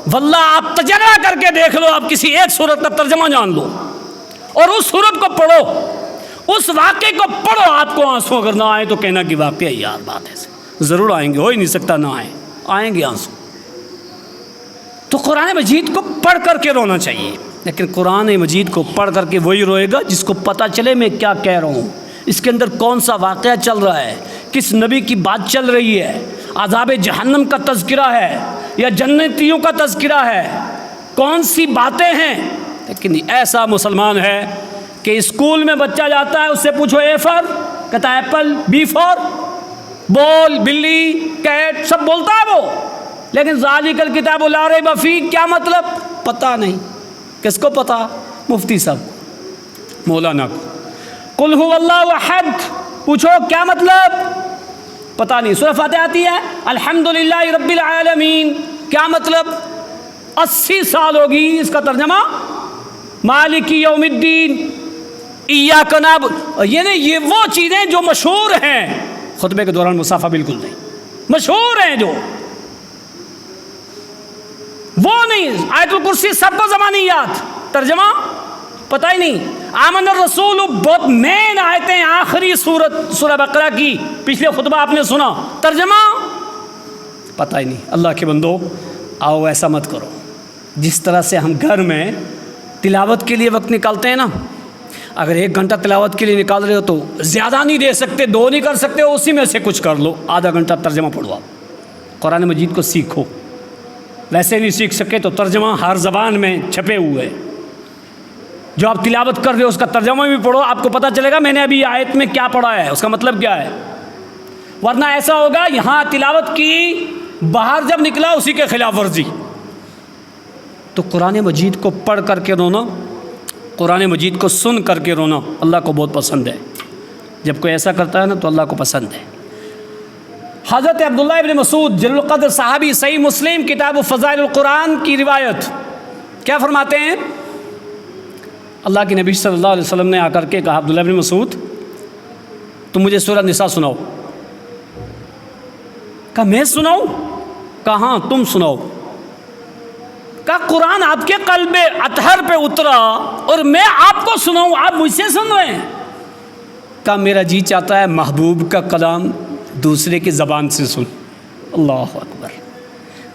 واللہ آپ تجربہ کر کے دیکھ لو، آپ کسی ایک سورت کا ترجمہ جان لو اور اس سورت کو پڑھو، اس واقعے کو پڑھو، آپ کو آنسو اگر نہ آئے تو کہنا کہ واقعہ یار بات ہے، ضرور آئیں گے، ہو ہی نہیں سکتا نہ آئیں گے آنسو۔ تو قرآن مجید کو پڑھ کر کے رونا چاہیے، لیکن قرآن مجید کو پڑھ کر کے وہی روئے گا جس کو پتہ چلے میں کیا کہہ رہا ہوں، اس کے اندر کون سا واقعہ چل رہا ہے، کس نبی کی بات چل رہی ہے، عذاب جہنم کا تذکرہ ہے یا جنتیوں کا تذکرہ ہے، کون سی باتیں ہیں۔ لیکن ایسا مسلمان ہے کہ اسکول میں بچہ جاتا ہے، اس سے پوچھو اے فار، کہتا ہے ایپل، بی فار بال، بلی، کیٹ، سب بولتا ہے وہ، لیکن ذالک الکتاب لا ریب فیہ کیا مطلب پتہ نہیں۔ کس کو پتہ؟ مفتی صاحب، مولانا کو۔ قل هو اللہ احد، پوچھو کیا مطلب، پتہ نہیں۔ سورہ فاتحہ آتی ہے الحمدللہ رب العالمین، کیا مطلب؟ 80 سال ہوگی اس کا ترجمہ مالک یوم الدین، ایاک نعبد، یعنی یہ وہ چیزیں جو مشہور ہیں، خطبے کے دوران مصافہ بالکل نہیں، مشہور ہیں جو، وہ نہیں۔ آیت الکرسی سب کو زمانیات، ترجمہ پتہ ہی نہیں۔ آمن الرسول بہت مین آیتیں، آخری سورہ بقرہ کی، پچھلے خطبہ آپ نے سنا، ترجمہ پتہ ہی نہیں۔ اللہ کے بندو، آؤ ایسا مت کرو، جس طرح سے ہم گھر میں تلاوت کے لیے وقت نکالتے ہیں نا، اگر 1 گھنٹہ تلاوت کے لیے نکال رہے ہو تو زیادہ نہیں دے سکتے، 2 نہیں کر سکتے، اسی میں سے کچھ کر لو، آدھا گھنٹہ ترجمہ پڑھو، آپ قرآن مجید کو سیکھو۔ ویسے نہیں سیکھ سکے تو ترجمہ ہر زبان میں چھپے ہوئے، جو آپ تلاوت کر رہے ہو اس کا ترجمہ بھی پڑھو، آپ کو پتہ چلے گا میں نے ابھی آیت میں کیا پڑھا ہے، اس کا مطلب کیا ہے۔ ورنہ ایسا ہوگا یہاں تلاوت کی، باہر جب نکلا اسی کے خلاف ورزی۔ تو قرآن مجید کو پڑھ کر کے رونا، قرآن مجید کو سن کر کے رونا اللہ کو بہت پسند ہے۔ جب کوئی ایسا کرتا ہے نا تو اللہ کو پسند ہے۔ حضرت عبداللہ ابن مسعود جلیل القدر صحابی، صحیح مسلم کتاب فضائل القرآن کی روایت، کیا فرماتے ہیں؟ اللہ کے نبی صلی اللہ علیہ وسلم نے آ کر کے کہا عبداللہ ابن مسعود تم مجھے سورہ نساء سناؤ۔ کہا میں سناؤں؟ کہا ہاں تم سناؤ۔ کہا قرآن آپ کے قلب اطہر پہ اترا اور میں آپ کو سناؤں، آپ مجھ سے سن رہے ہیں؟ کہا میرا جی چاہتا ہے محبوب کا کلام دوسرے کی زبان سے سن۔ اللہ اکبر۔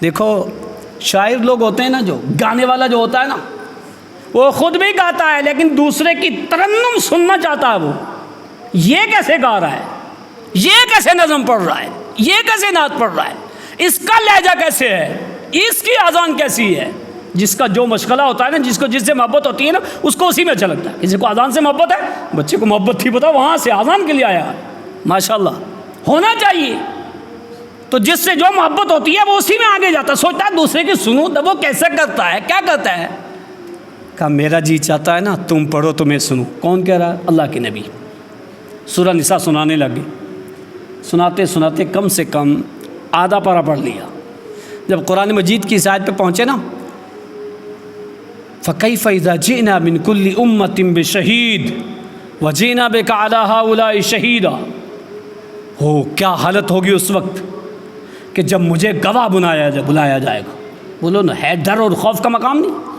دیکھو شاعر لوگ ہوتے ہیں نا، جو گانے والا جو ہوتا ہے نا، وہ خود بھی گاتا ہے لیکن دوسرے کی ترنم سننا چاہتا ہے۔ وہ یہ کیسے گا رہا ہے، یہ کیسے نظم پڑھ رہا ہے، یہ کیسے نعت پڑھ رہا ہے، اس کا لہجہ کیسے ہے، اس کی اذان کیسی ہے۔ جس کا جو مشغلہ ہوتا ہے نا، جس سے محبت ہوتی ہے نا، اس کو اسی میں اچھا لگتا ہے۔ کسی کو اذان سے محبت ہے، بچے کو محبت تھی پتہ، وہاں سے اذان کے لیے آیا، ماشاءاللہ ہونا چاہیے۔ تو جس سے جو محبت ہوتی ہے وہ اسی میں آگے جاتا ہے، سوچتا ہے دوسرے کی سنوں تو وہ کیسے کرتا ہے، کیا کرتا ہے۔ کہا میرا جی چاہتا ہے نا تم پڑھو تو میں سنوں۔ کون کہہ رہا ہے؟ اللہ کے نبی۔ سورہ نساء سنانے لگے، سناتے سناتے کم سے کم آدھا پارہ پڑھ لیا۔ جب قرآن مجید کی اس آیت پہ پہنچے نا، فَكَيْفَ إِذَا جِئْنَا مِن كُلِّ أُمَّةٍ بِشَهِيدٍ وَجِئْنَا بِكَ عَلَىٰ هَٰؤُلَاءِ شَهِيدًا، ہو کیا حالت ہوگی اس وقت کہ جب مجھے گواہ بلایا جائے گا۔ بولو نا، ہے ڈر اور خوف کا مقام نہیں؟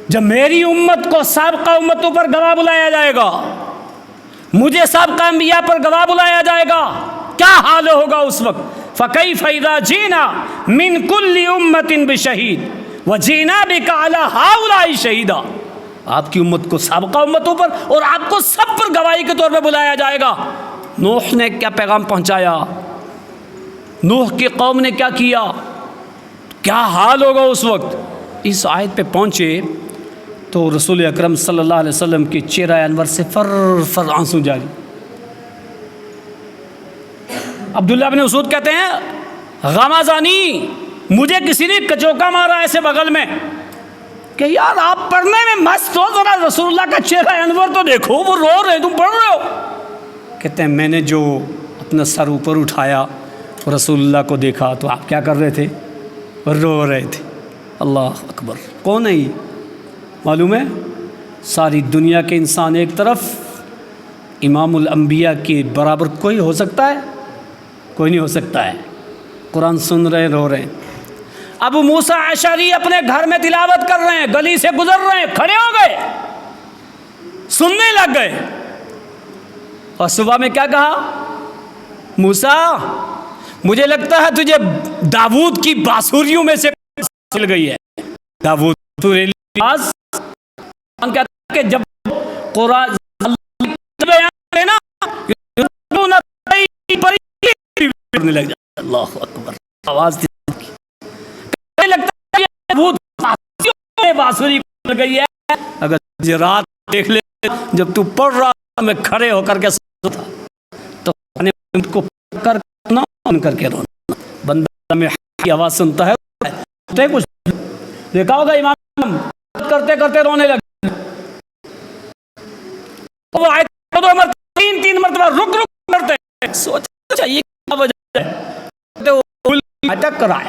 جب میری امت کو سابقہ امتوں پر گواہ بلایا جائے گا، مجھے سابقہ انبیاء پر گواہ بلایا جائے گا، کیا حال ہوگا اس وقت۔ فَكَيْفَ إِذَا جِئْنَا مِن كُلِّ أُمَّةٍ بِشَهِيدٍ وَجِئْنَا بِكَ عَلَىٰ هَٰؤُلَاءِ شَهِيدًا، آپ کی امت کو سابقہ امتوں پر اور آپ کو سب پر گواہی کے طور پہ بلایا جائے گا۔ نوح نے کیا پیغام پہنچایا، نوح کی قوم نے کیا کیا، کیا حال ہوگا اس وقت۔ اس آیت پہ پہنچے تو رسول اکرم صلی اللہ علیہ وسلم کے چہرہ انور سے فر فر آنسو جاری. عبداللہ بن مسعود کہتے ہیں غمازانی، مجھے کسی نے کچوکا مارا ایسے بغل میں کہ یار آپ پڑھنے میں مست ہو، ذرا رسول اللہ کا چہرہ انور تو دیکھو، وہ رو رہے تم پڑھ رہے ہو. کہتے ہیں میں نے جو اپنا سر اوپر اٹھایا رسول اللہ کو دیکھا تو آپ کیا کر رہے تھے؟ رو رہے تھے. اللہ اکبر. کون ہے یہ؟ معلوم ہے ساری دنیا کے انسان ایک طرف، امام الانبیاء کے برابر کوئی ہو سکتا ہے؟ کوئی نہیں ہو سکتا ہے. قرآن سن رہے رو رہے ہیں. ابو موسیٰ اشعری اپنے گھر میں تلاوت کر رہے ہیں، گلی سے گزر رہے ہیں، کھڑے ہو گئے، سننے لگ گئے. اور صبح میں کیا کہا؟ موسیٰ مجھے لگتا ہے تجھے داؤد کی باسوریوں میں سے مل گئی ہے. داؤد کہتا ہے کہ جب قرآن لگ جائے اللہ اکبر آواز لگتا ہے باسوری مل گئی ہے. اگر رات دیکھ لے جب تو پڑھ رہا میں کھڑے ہو کر کے تھا تو کو کر کے رونا. بندہ میں کی آواز سنتا ہے کچھ دیکھا ہوگا امام کرتے کرتے رونے لگے. وہ آئے تین مرتبہ رک کرتے سوچنا چاہیے کیا وجہ ہے. وہ اٹک رہا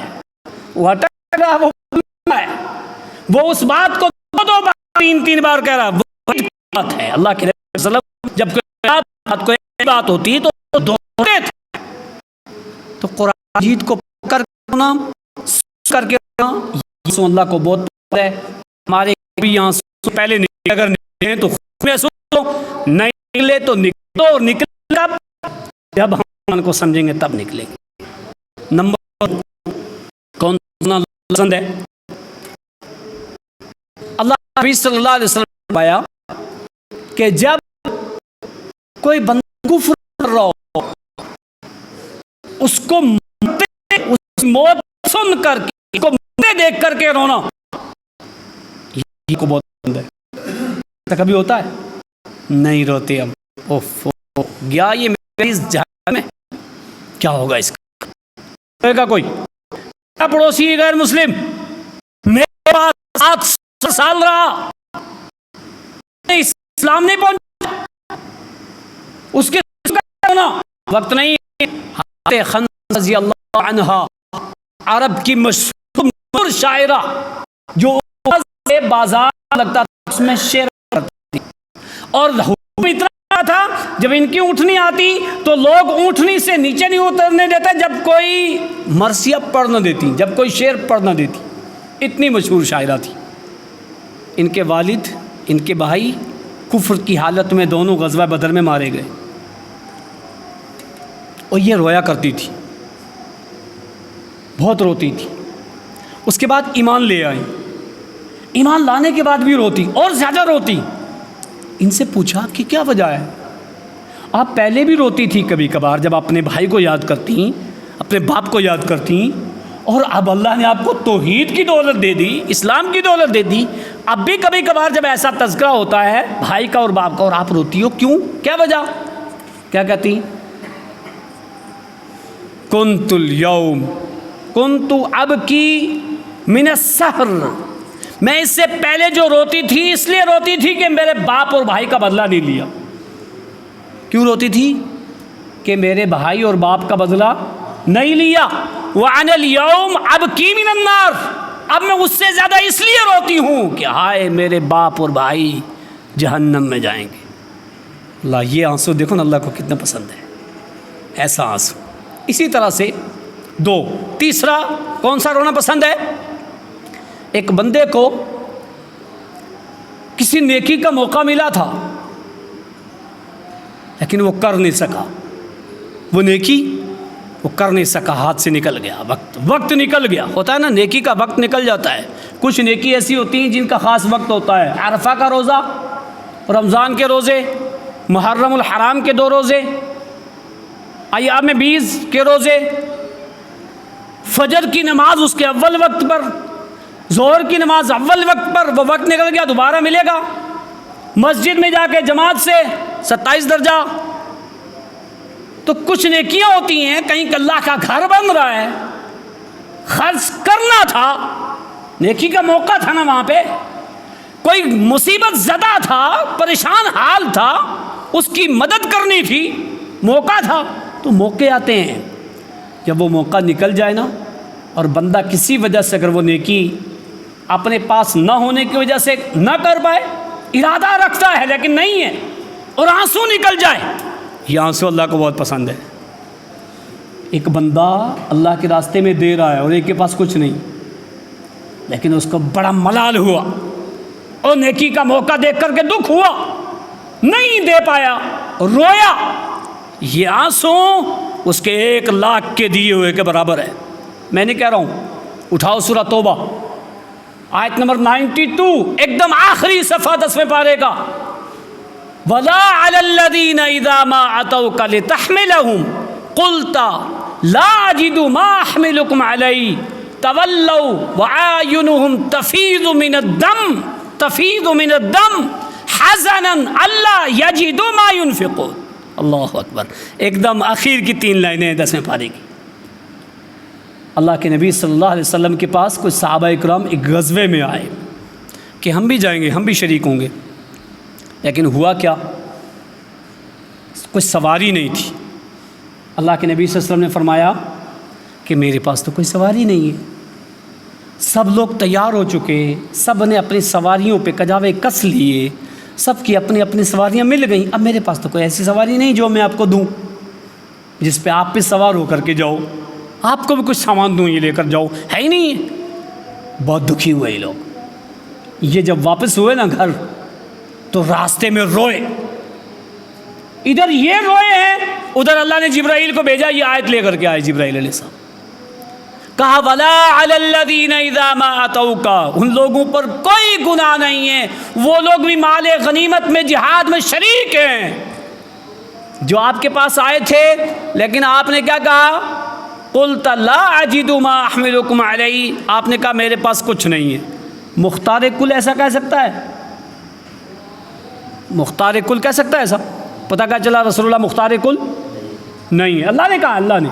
ہے، وہ اس بات کو دو بار تین بار کہہ رہا ہے. وہی بات ہے اللہ کے نبی صلی اللہ علیہ وسلم جب کوئی بات ہوتی تو دوہراتے تھے. تو قرآن مجید کو کر کے اللہ کو بہت پسند ہے. ہمارے بھی یہاں پہلے نکلے، اگر نکلے تو میں سن لو، نہیں نکلے تو نکلو، اور نکلے کب؟ جب ہم ان کو سمجھیں گے تب نکلیں گے. نمبر کون سا پسند ہے؟ اللہ نبی صلی اللہ علیہ وسلم نے پایا کہ جب کوئی بندہ کفر کر رہا ہو اس کو موت سن کر کے کو دیکھ کر کے رونا یہ کو بہت پسند ہے. کبھی ہوتا ہے؟ نہیں روتے. اب گیا یہ میرے اس جہان میں کیا ہوگا اس کا کوئی پڑوسی غیر مسلم میرے پاس 7 سال رہا، اسلام نہیں پہنچا، اس کے وقت نہیں. خنسا رضی اللہ عنہا عرب کی مشہور شاعرہ جو بازار لگتا تھا اس میں شعر کرتی تھی. اور حکم اتنا تھا جب ان کی اونٹنی آتی تو لوگ اونٹنی سے نیچے نہیں اترنے دیتے جب کوئی مرثیہ پڑھ نہ دیتی، جب کوئی شعر پڑھ نہ دیتی. اتنی مشہور شاعرہ تھی. ان کے والد ان کے بھائی کفر کی حالت میں دونوں غزوہ بدر میں مارے گئے اور یہ رویا کرتی تھی، بہت روتی تھی. اس کے بعد ایمان لے آئی، ایمان لانے کے بعد بھی روتی اور زیادہ روتی. ان سے پوچھا کہ کیا وجہ ہے؟ آپ پہلے بھی روتی تھی کبھی کبھار جب اپنے بھائی کو یاد کرتی، اپنے باپ کو یاد کرتی، اور اب اللہ نے آپ کو توحید کی دولت دے دی، اسلام کی دولت دے دی، اب بھی کبھی کبھار جب ایسا تذکرہ ہوتا ہے بھائی کا اور باپ کا اور آپ روتی ہو، کیوں؟ کیا وجہ؟ کیا کہتی؟ کنت اليوم کنت ابکی من السحر، میں اس سے پہلے جو روتی تھی اس لیے روتی تھی کہ میرے باپ اور بھائی کا بدلہ نہیں لیا. کیوں روتی تھی؟ کہ میرے بھائی اور باپ کا بدلہ نہیں لیا. وَأَنَا الْيَوْمَ أَبْكِي مِنَ النَّارِ، اب میں اس سے زیادہ اس لیے روتی ہوں کہ ہائے میرے باپ اور بھائی جہنم میں جائیں گے. اللہ یہ آنسو دیکھو نا اللہ کو کتنا پسند ہے، ایسا آنسو. اسی طرح سے تیسرا کون سا رونا پسند ہے؟ ایک بندے کو کسی نیکی کا موقع ملا تھا لیکن وہ کر نہیں سکا، وہ نیکی وہ کر نہیں سکا، ہاتھ سے نکل گیا، وقت نکل گیا. ہوتا ہے نا نیکی کا وقت نکل جاتا ہے. کچھ نیکی ایسی ہوتی ہیں جن کا خاص وقت ہوتا ہے. عرفہ کا روزہ، رمضان کے روزے، محرم الحرام کے 2 روزے، ایام 20 کے روزے، فجر کی نماز اس کے اول وقت پر، ظہر کی نماز اول وقت پر، وہ وقت نکل گیا دوبارہ ملے گا. مسجد میں جا کے جماعت سے 27 درجہ. تو کچھ نیکیاں ہوتی ہیں، کہیں کہ اللہ کا گھر بن رہا ہے، خرچ کرنا تھا، نیکی کا موقع تھا نا وہاں پہ. کوئی مصیبت زدہ تھا، پریشان حال تھا، اس کی مدد کرنی تھی، موقع تھا. تو موقع آتے ہیں، جب وہ موقع نکل جائے نا، اور بندہ کسی وجہ سے اگر وہ نیکی اپنے پاس نہ ہونے کی وجہ سے نہ کر پائے، ارادہ رکھتا ہے لیکن نہیں ہے، اور آنسو نکل جائے، یہ آنسو اللہ کو بہت پسند ہے. ایک بندہ اللہ کے راستے میں دے رہا ہے اور ایک کے پاس کچھ نہیں، لیکن اس کو بڑا ملال ہوا اور نیکی کا موقع دیکھ کر کے دکھ ہوا، نہیں دے پایا، رویا. یہ آنسو اس کے 1,00,000 کے دیے ہوئے کے برابر ہے. میں نہیں کہہ رہا ہوں، اٹھاؤ سورہ توبہ آیت نمبر 92، ایک دم آخری صفحہ 10ویں پارے کا. وَلَا عَلَى الَّذِينَ إِذَا مَا أَتَوْكَ لِتَحْمِلَهُمْ قُلْتَ لَا أَجِدُ مَا أَحْمِلُكُمْ عَلَيْهِ تَوَلَّوْا وَأَعْيُنُهُمْ تَفِيضُ مِنَ الدَّمِ حَزَنًا أَلَّا يَجِدُوا مَا يُنْفِقُونَ. اللہ اکبر. ایک دم آخر کی 3 لائنیں 10ویں پارے کی. اللہ کے نبی صلی اللہ علیہ وسلم کے پاس کچھ صحابہ اکرام ایک غزوے میں آئے کہ ہم بھی جائیں گے، ہم بھی شریک ہوں گے. لیکن ہوا کیا، کوئی سواری نہیں تھی. اللہ کے نبی صلی اللہ علیہ وسلم نے فرمایا کہ میرے پاس تو کوئی سواری نہیں ہے. سب لوگ تیار ہو چکے، سب نے اپنی سواریوں پہ کجاوے کس لیے، سب کی اپنی اپنی سواریاں مل گئیں. اب میرے پاس تو کوئی ایسی سواری نہیں جو میں آپ کو دوں، جس پہ آپ پہ سوار ہو کر کے جاؤ، آپ کو بھی کچھ سامان دوں، یہ لے کر جاؤ، ہے ہی نہیں. بہت دکھی ہوئے یہ لوگ. یہ جب واپس ہوئے نا گھر، تو راستے میں روئے. ادھر یہ روئے ہیں، ادھر اللہ نے جبرائیل کو بھیجا، یہ آیت لے کر کے آئے جبرائیل علیہ السلام. کہا وَلَا عَلَى الَّذِينَ إِذَا مَا أَتَوْكَ، ان لوگوں پر کوئی گناہ نہیں ہے، وہ لوگ بھی مال غنیمت میں جہاد میں شریک ہیں جو آپ کے پاس آئے تھے. لیکن آپ نے کیا کہا، قُلْتَ لَا أَجِدُ مَا أَحْمِلُكُمْ عَلَيْهِ، آپ نے کہا میرے پاس کچھ نہیں ہے. مختار کل ایسا کہہ سکتا ہے؟ مختار کل کہہ سکتا ہے ایسا؟ پتہ کیا چلا رسول اللہ مختار کل نہیں ہے. اللہ نے کہا، اللہ نے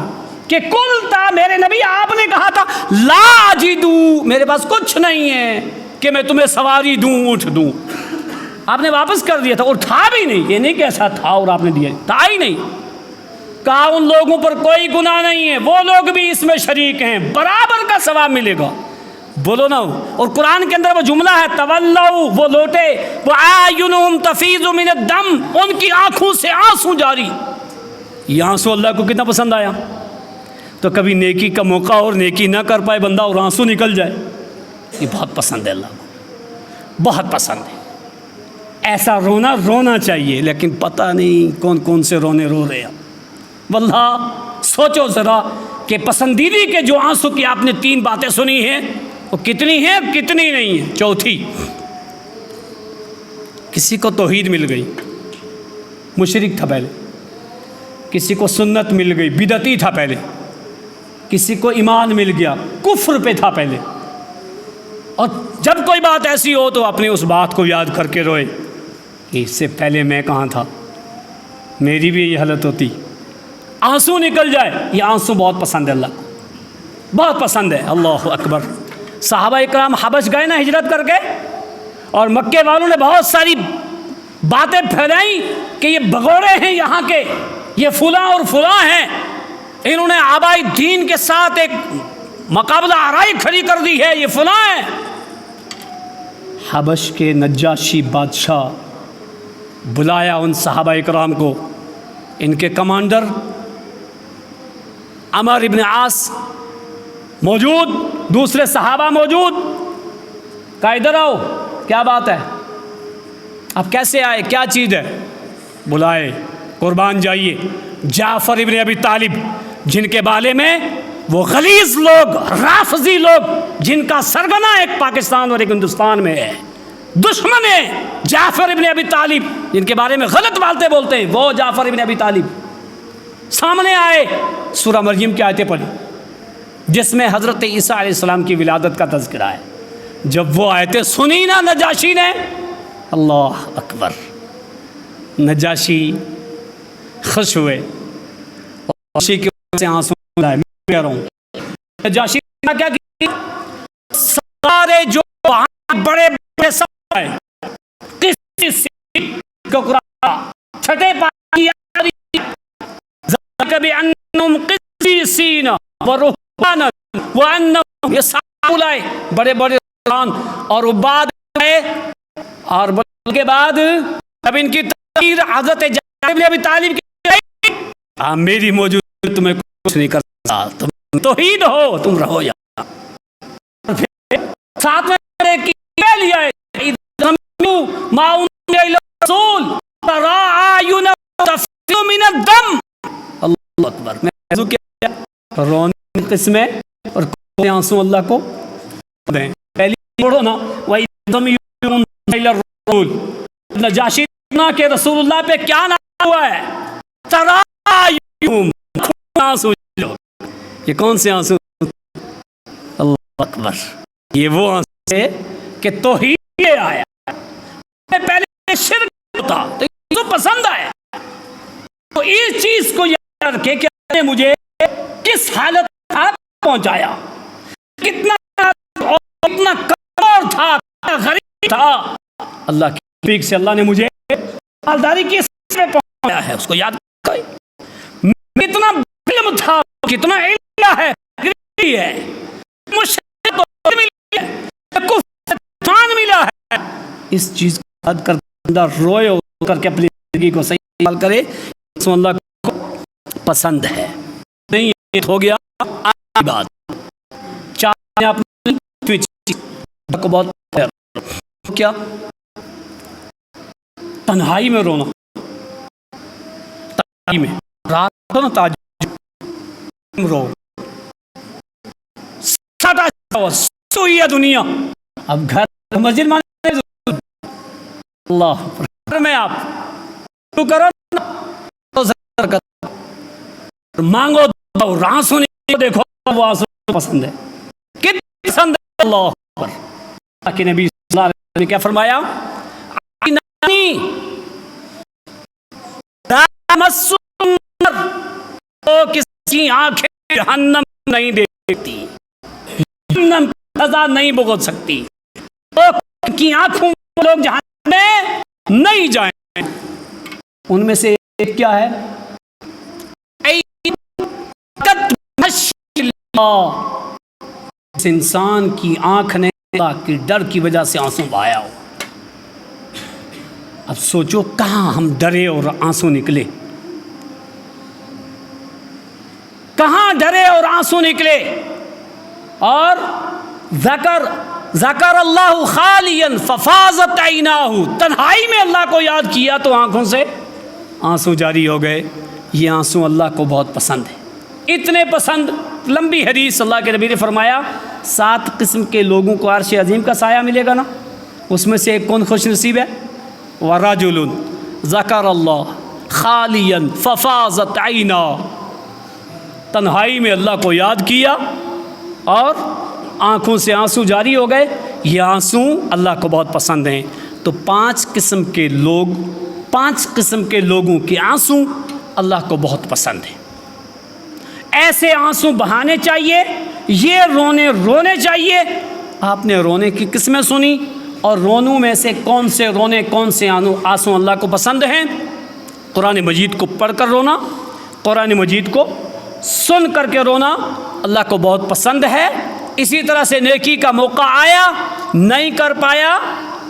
کہ کل تھا، میرے نبی آپ نے کہا تھا لا اجدو، میرے پاس کچھ نہیں ہے کہ میں تمہیں سواری دوں، اٹھ دوں. آپ نے واپس کر دیا تھا، اور تھا بھی نہیں. یہ نہیں کہ ایسا تھا اور آپ نے دیا، تھا ہی نہیں. کہا ان لوگوں پر کوئی گناہ نہیں ہے، وہ لوگ بھی اس میں شریک ہیں، برابر کا ثواب ملے گا. بولو نا. اور قرآن کے اندر وہ جملہ ہے تولوا، وہ لوٹے، وَأَعْيُنُهُمْ تَفِيضُ مِنَ الدَّمِ، ان کی آنکھوں سے آنسو جاری. یہ آنسو اللہ کو کتنا پسند آیا. تو کبھی نیکی کا موقع اور نیکی نہ کر پائے بندہ اور آنسو نکل جائے، یہ بہت پسند ہے اللہ کو، بہت پسند ہے. ایسا رونا رونا چاہیے، لیکن پتہ نہیں کون کون سے رونے رو رہے ہیں. واللہ سوچو ذرا کہ پسندیدی کے جو آنسو کی آپ نے 3 باتیں سنی ہیں، وہ کتنی ہیں کتنی نہیں ہیں. چوتھی، کسی کو توحید مل گئی، مشرک تھا پہلے. کسی کو سنت مل گئی، بدعتی تھا پہلے. کسی کو ایمان مل گیا، کفر پہ تھا پہلے. اور جب کوئی بات ایسی ہو تو اپنی اس بات کو یاد کر کے روئے کہ اس سے پہلے میں کہاں تھا، میری بھی یہ حالت ہوتی. آنسو نکل جائے. یہ آنسو بہت پسند ہے اللہ کو، بہت پسند ہے. اللہ اکبر. صحابہ اکرام حبش گئے نا ہجرت کر کے، اور مکے والوں نے بہت ساری باتیں پھیلائیں کہ یہ بھگوڑے ہیں یہاں کے، یہ فلاں اور فلاں ہیں. انہوں نے آبائی دین کے ساتھ ایک مقابلہ آرائی کھڑی کر دی ہے، یہ فلاں ہیں. حبش کے نجاشی بادشاہ بلایا ان صحابہ اکرام کو. ان کے کمانڈر عمر ابن عاص موجود، دوسرے صحابہ موجود. کہا ادھر آؤ، کیا بات ہے، اب کیسے آئے، کیا چیز ہے. بلائے، قربان جائیے. جعفر ابن ابی طالب، جن کے بارے میں وہ غلیظ لوگ، رافضی لوگ، جن کا سرگنا ایک پاکستان اور ایک ہندوستان میں ہے، دشمن ہے جعفر ابن ابی طالب، جن کے بارے میں غلط باتیں بولتے ہیں، وہ جعفر ابن ابی طالب سامنے آئے. سورہ مریم کی آیتیں پڑھی جس میں حضرت عیسیٰ علیہ السلام کی ولادت کا تذکرہ ہے. جب وہ آیتیں سنی نا نجاشی نے، اللہ اکبر، نجاشی خوش ہوئے اور خوشی کی وجہ سے آنسو آئے. میں کہہ رہا ہوں نجاشی نے کیا کیا، سارے جو بڑے بڑے سب آئے کسی سے کو قرآن چھٹے پانی کبھی انہم قسیسین ورہبانا وانہم، یہ سارے لائے بڑے بڑے قرآن اور عباد آئے. اور کے بعد اب ان کی تقریر حضرت جابر بن ابی طالب کی، میری موجود تمہیں کچھ نہیں کر سکتا، تم توحید ہو، تم رہو یہاں. پھر ساتھ میں کیا لیا ہے، ما انزل الی الرسول ترى اعینهم تفیض من الدم. اللہ اکبر. میں کیا رونے قسمیں اور آنسو اللہ کو دیں. پہلی پڑھو نا، وَإِذْ يُنْزِلُ إِلَى الرَّسُولِ، نجاشی اتنا کہ رسول اللہ پہ کیا نازل ہوا ہے، ترى اعینهم آنسو. یہ کون سے آنسو؟ اللہ اکبر. یہ وہ آنسو ہے کہ توحید آیا. پہلے شرک ہوتا تو پسند آیا. تو اس چیز کو یاد رکھے کہ اللہ نے مجھے کس حالت تک پہنچایا، کتنا کمزور تھا، کتنا غریب تھا. اللہ کی توفیق سے اللہ نے مجھے مالداری کی سطح پہ پہنچایا ہے. اس کو یاد رکھے. کتنا علم تھا، کتنا علم ہے، ملا ہے. اس چیز کو یاد کر بندہ روئے اور کر کے اپنی زندگی کو صحیح حال کرے. سو اللہ کو پسند ہے. نہیں یہ ہو گیا آخری بات. چاہے اپنی کو بہت کیا تنہائی میں رونا، تنہائی میں رات کو نا تاج رو سوئی ہے دنیا. اب گھر مسجد مانے اللہ گھر میں آپ شروع کرو مانگو آنسو نہیں دیکھو، وہ آنسو پسند ہے. کتنی پسند ہے اللہ پر. کہ نبی صلی اللہ علیہ وسلم نے کیا فرمایا، تو کسی آنکھیں جہنم نہیں دیکھتی، جہنم سزا نہیں بھگت سکتی. تو کی آنکھوں لوگ جہنم میں نہیں جائیں. ان میں سے ایک کیا ہے، اس انسان کی آنکھ نے اللہ کی ڈر کی وجہ سے آنسو بہایا ہو. اب سوچو کہاں ہم ڈرے اور آنسو نکلے، کہاں ڈرے اور آنسو نکلے. اور ذکر اللہ خالیا ففاضت عیناہ، تنہائی میں اللہ کو یاد کیا تو آنکھوں سے آنسو جاری ہو گئے. یہ آنسو اللہ کو بہت پسند ہے. اتنے پسند، لمبی حدیث اللہ کے نبی نے فرمایا 7 قسم کے لوگوں کو عرش عظیم کا سایہ ملے گا نا. اس میں سے ایک کون خوش نصیب ہے، وَرَجُلٌ ذَكَرَ اللَّهَ خَالِيًا فَفَاضَتْ عَيْنَاهُ، تنہائی میں اللہ کو یاد کیا اور آنکھوں سے آنسو جاری ہو گئے. یہ آنسو اللہ کو بہت پسند ہیں. تو 5 قسم کے لوگ، 5 قسم کے لوگوں کے آنسو اللہ کو بہت پسند ہیں. ایسے آنسو بہانے چاہیے، یہ رونے چاہیے. آپ نے رونے کی قسمیں سنی اور رونوں میں سے کون سے آنسو اللہ کو پسند ہیں. قرآن مجید کو پڑھ کر رونا، قرآن مجید کو سن کر کے رونا اللہ کو بہت پسند ہے. اسی طرح سے نیکی کا موقع آیا نہیں کر پایا،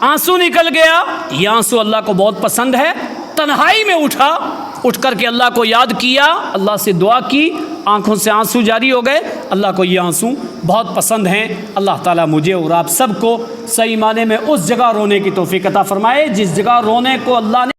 آنسو نکل گیا، یہ آنسو اللہ کو بہت پسند ہے. تنہائی میں اٹھ کر کے اللہ کو یاد کیا، اللہ سے دعا کی، آنکھوں سے آنسو جاری ہو گئے، اللہ کو یہ آنسو بہت پسند ہیں. اللہ تعالیٰ مجھے اور آپ سب کو صحیح معنی میں اس جگہ رونے کی توفیق عطا فرمائے جس جگہ رونے کو اللہ نے